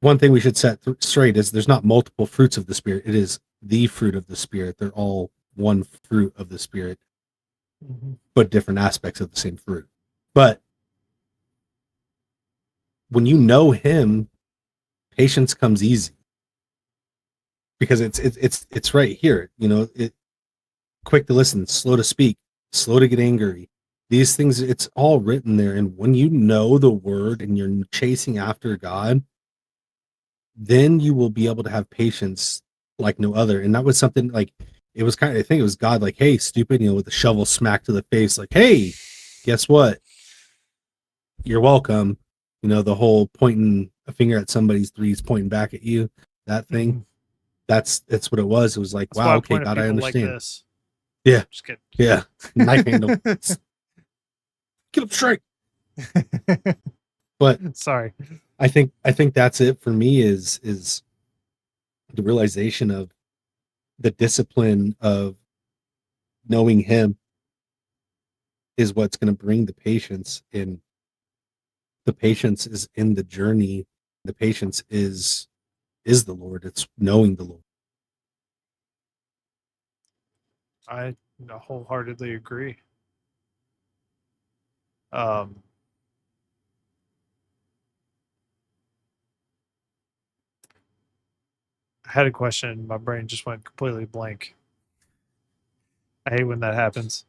One thing we should set straight is there's not multiple fruits of the Spirit. It is the fruit of the Spirit. They're all one fruit of the Spirit, but different aspects of the same fruit. But when you know Him, patience comes easy because it's right here. Quick to listen, slow to speak, slow to get angry. These things, it's all written there. And when you know the Word and you're chasing after God, then you will be able to have patience like no other. And that was something, like, it was I think it was God, like, hey, stupid, with the shovel smack to the face, like, hey, guess what? You're welcome. The whole pointing a finger at somebody's threes pointing back at you, that thing. Mm-hmm. That's what it was. It was like, that's wow, okay, God, I understand. Like this. Yeah. Just kidding. Yeah. Knife handle. Get up straight. But sorry. I think that's it for me is the realization of the discipline of knowing Him is what's going to bring the patience. And the patience is in the journey. The patience is the Lord. It's knowing the Lord. I wholeheartedly agree. I had a question. My brain just went completely blank. I hate when that happens.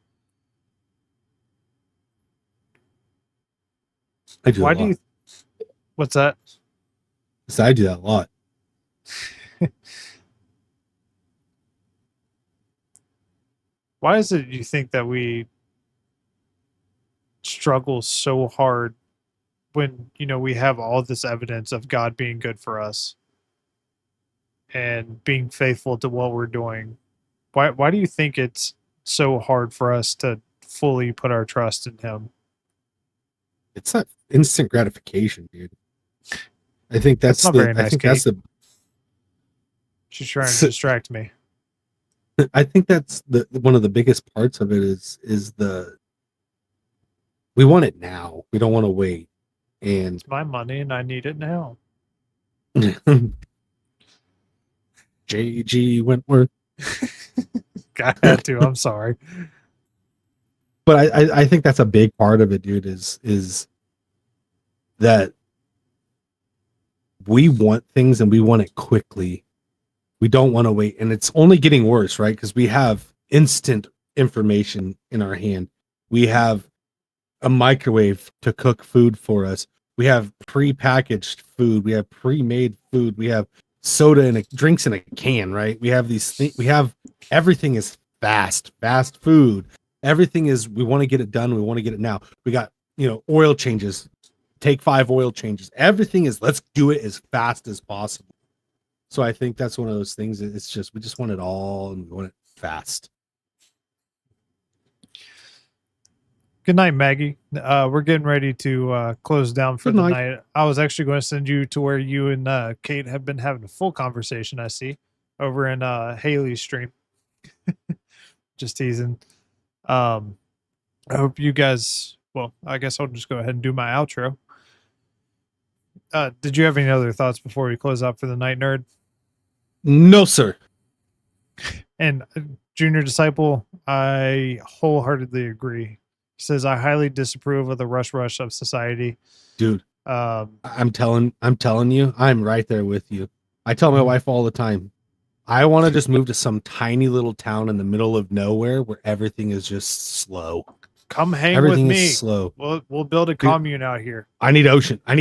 I do. Why do you? What's that? So I do that a lot. Why is it you think that we struggle so hard when we have all this evidence of God being good for us and being faithful to what we're doing? Why do you think it's so hard for us to fully put our trust in Him? It's that instant gratification, dude. I think that's not very nice, I think Kate. She's trying to distract me. I think that's the one of the biggest parts of it is the we want it now. We don't want to wait. And It's my money and I need it now. JG Wentworth. I had to. I'm sorry. But I think that's a big part of it, dude, is that we want things and we want it quickly. We don't want to wait. And it's only getting worse, right? Because we have instant information in our hand. We have a microwave to cook food for us. We have pre-packaged food. We have pre-made food. We have soda and drinks in a can, right? We have these things. We have everything is fast food. Everything is, we want to get it done. We want to get it now. We got, oil changes, take 5 oil changes. Everything is, let's do it as fast as possible. So I think that's one of those things. It's just, we just want it all and we want it fast. Good night, Maggie. We're getting ready to close down for the night. I was actually going to send you to where you and Kate have been having a full conversation, I see, over in Haley's stream. Just teasing. I hope you guys, well, I guess I'll just go ahead and do my outro. Did you have any other thoughts before we close out for the night, nerd? No, sir. And Junior Disciple, I wholeheartedly agree. He says, I highly disapprove of the rush of society. Dude, I'm telling you, I'm right there with you. I tell my wife all the time, I want to just move to some tiny little town in the middle of nowhere where everything is just slow. Come hang everything with me. Is slow. We'll build a commune out here. I need ocean. You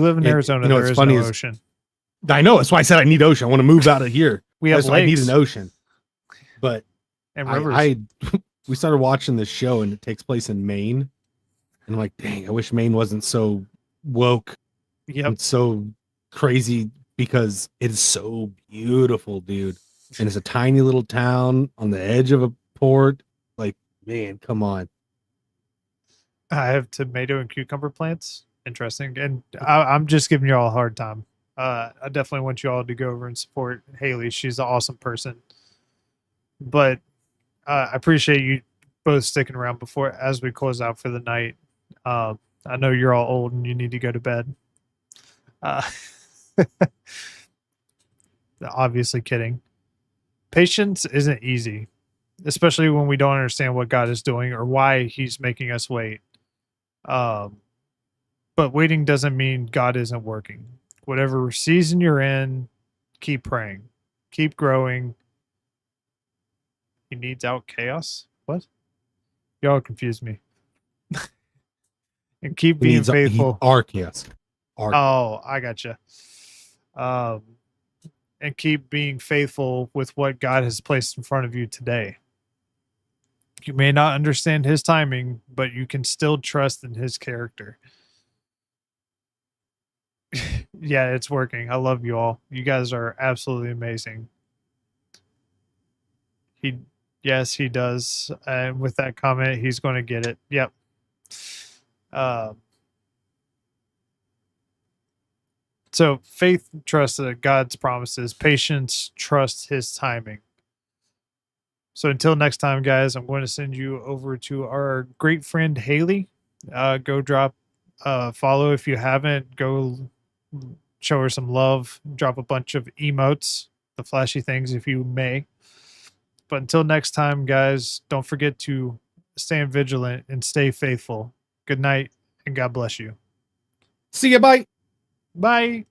live in Arizona. There is no ocean. I know. That's why I said I need ocean. I want to move out of here. We have lakes. I need an ocean. But and rivers. We started watching this show and it takes place in Maine. And I'm like, dang, I wish Maine wasn't so woke. Yep. And so crazy because it is so beautiful, dude. And it's a tiny little town on the edge of a port. Like, man, come on. I have tomato and cucumber plants. Interesting. And I'm just giving you all a hard time. I definitely want you all to go over and support Haley. She's an awesome person. But I appreciate you both sticking around as we close out for the night. I know you're all old and you need to go to bed. Obviously kidding. Patience isn't easy, especially when we don't understand what God is doing or why he's making us wait. But waiting doesn't mean God isn't working. Whatever season you're in, keep praying, keep growing. He needs out chaos. What? Y'all confuse me. And keep being faithful. Our chaos. Oh, I gotcha. And keep being faithful with what God has placed in front of you today. You may not understand his timing, but you can still trust in his character. Yeah, it's working. I love you all. You guys are absolutely amazing. Yes, he does. And with that comment, he's going to get it. Yep. So faith, trust God's promises, patience, trust his timing. So until next time, guys, I'm going to send you over to our great friend Haley. Go drop follow if you haven't. Go show her some love. Drop a bunch of emotes, the flashy things if you may. But until next time, guys, don't forget to stay vigilant and stay faithful. Good night and God bless you. See you. Bye. Bye.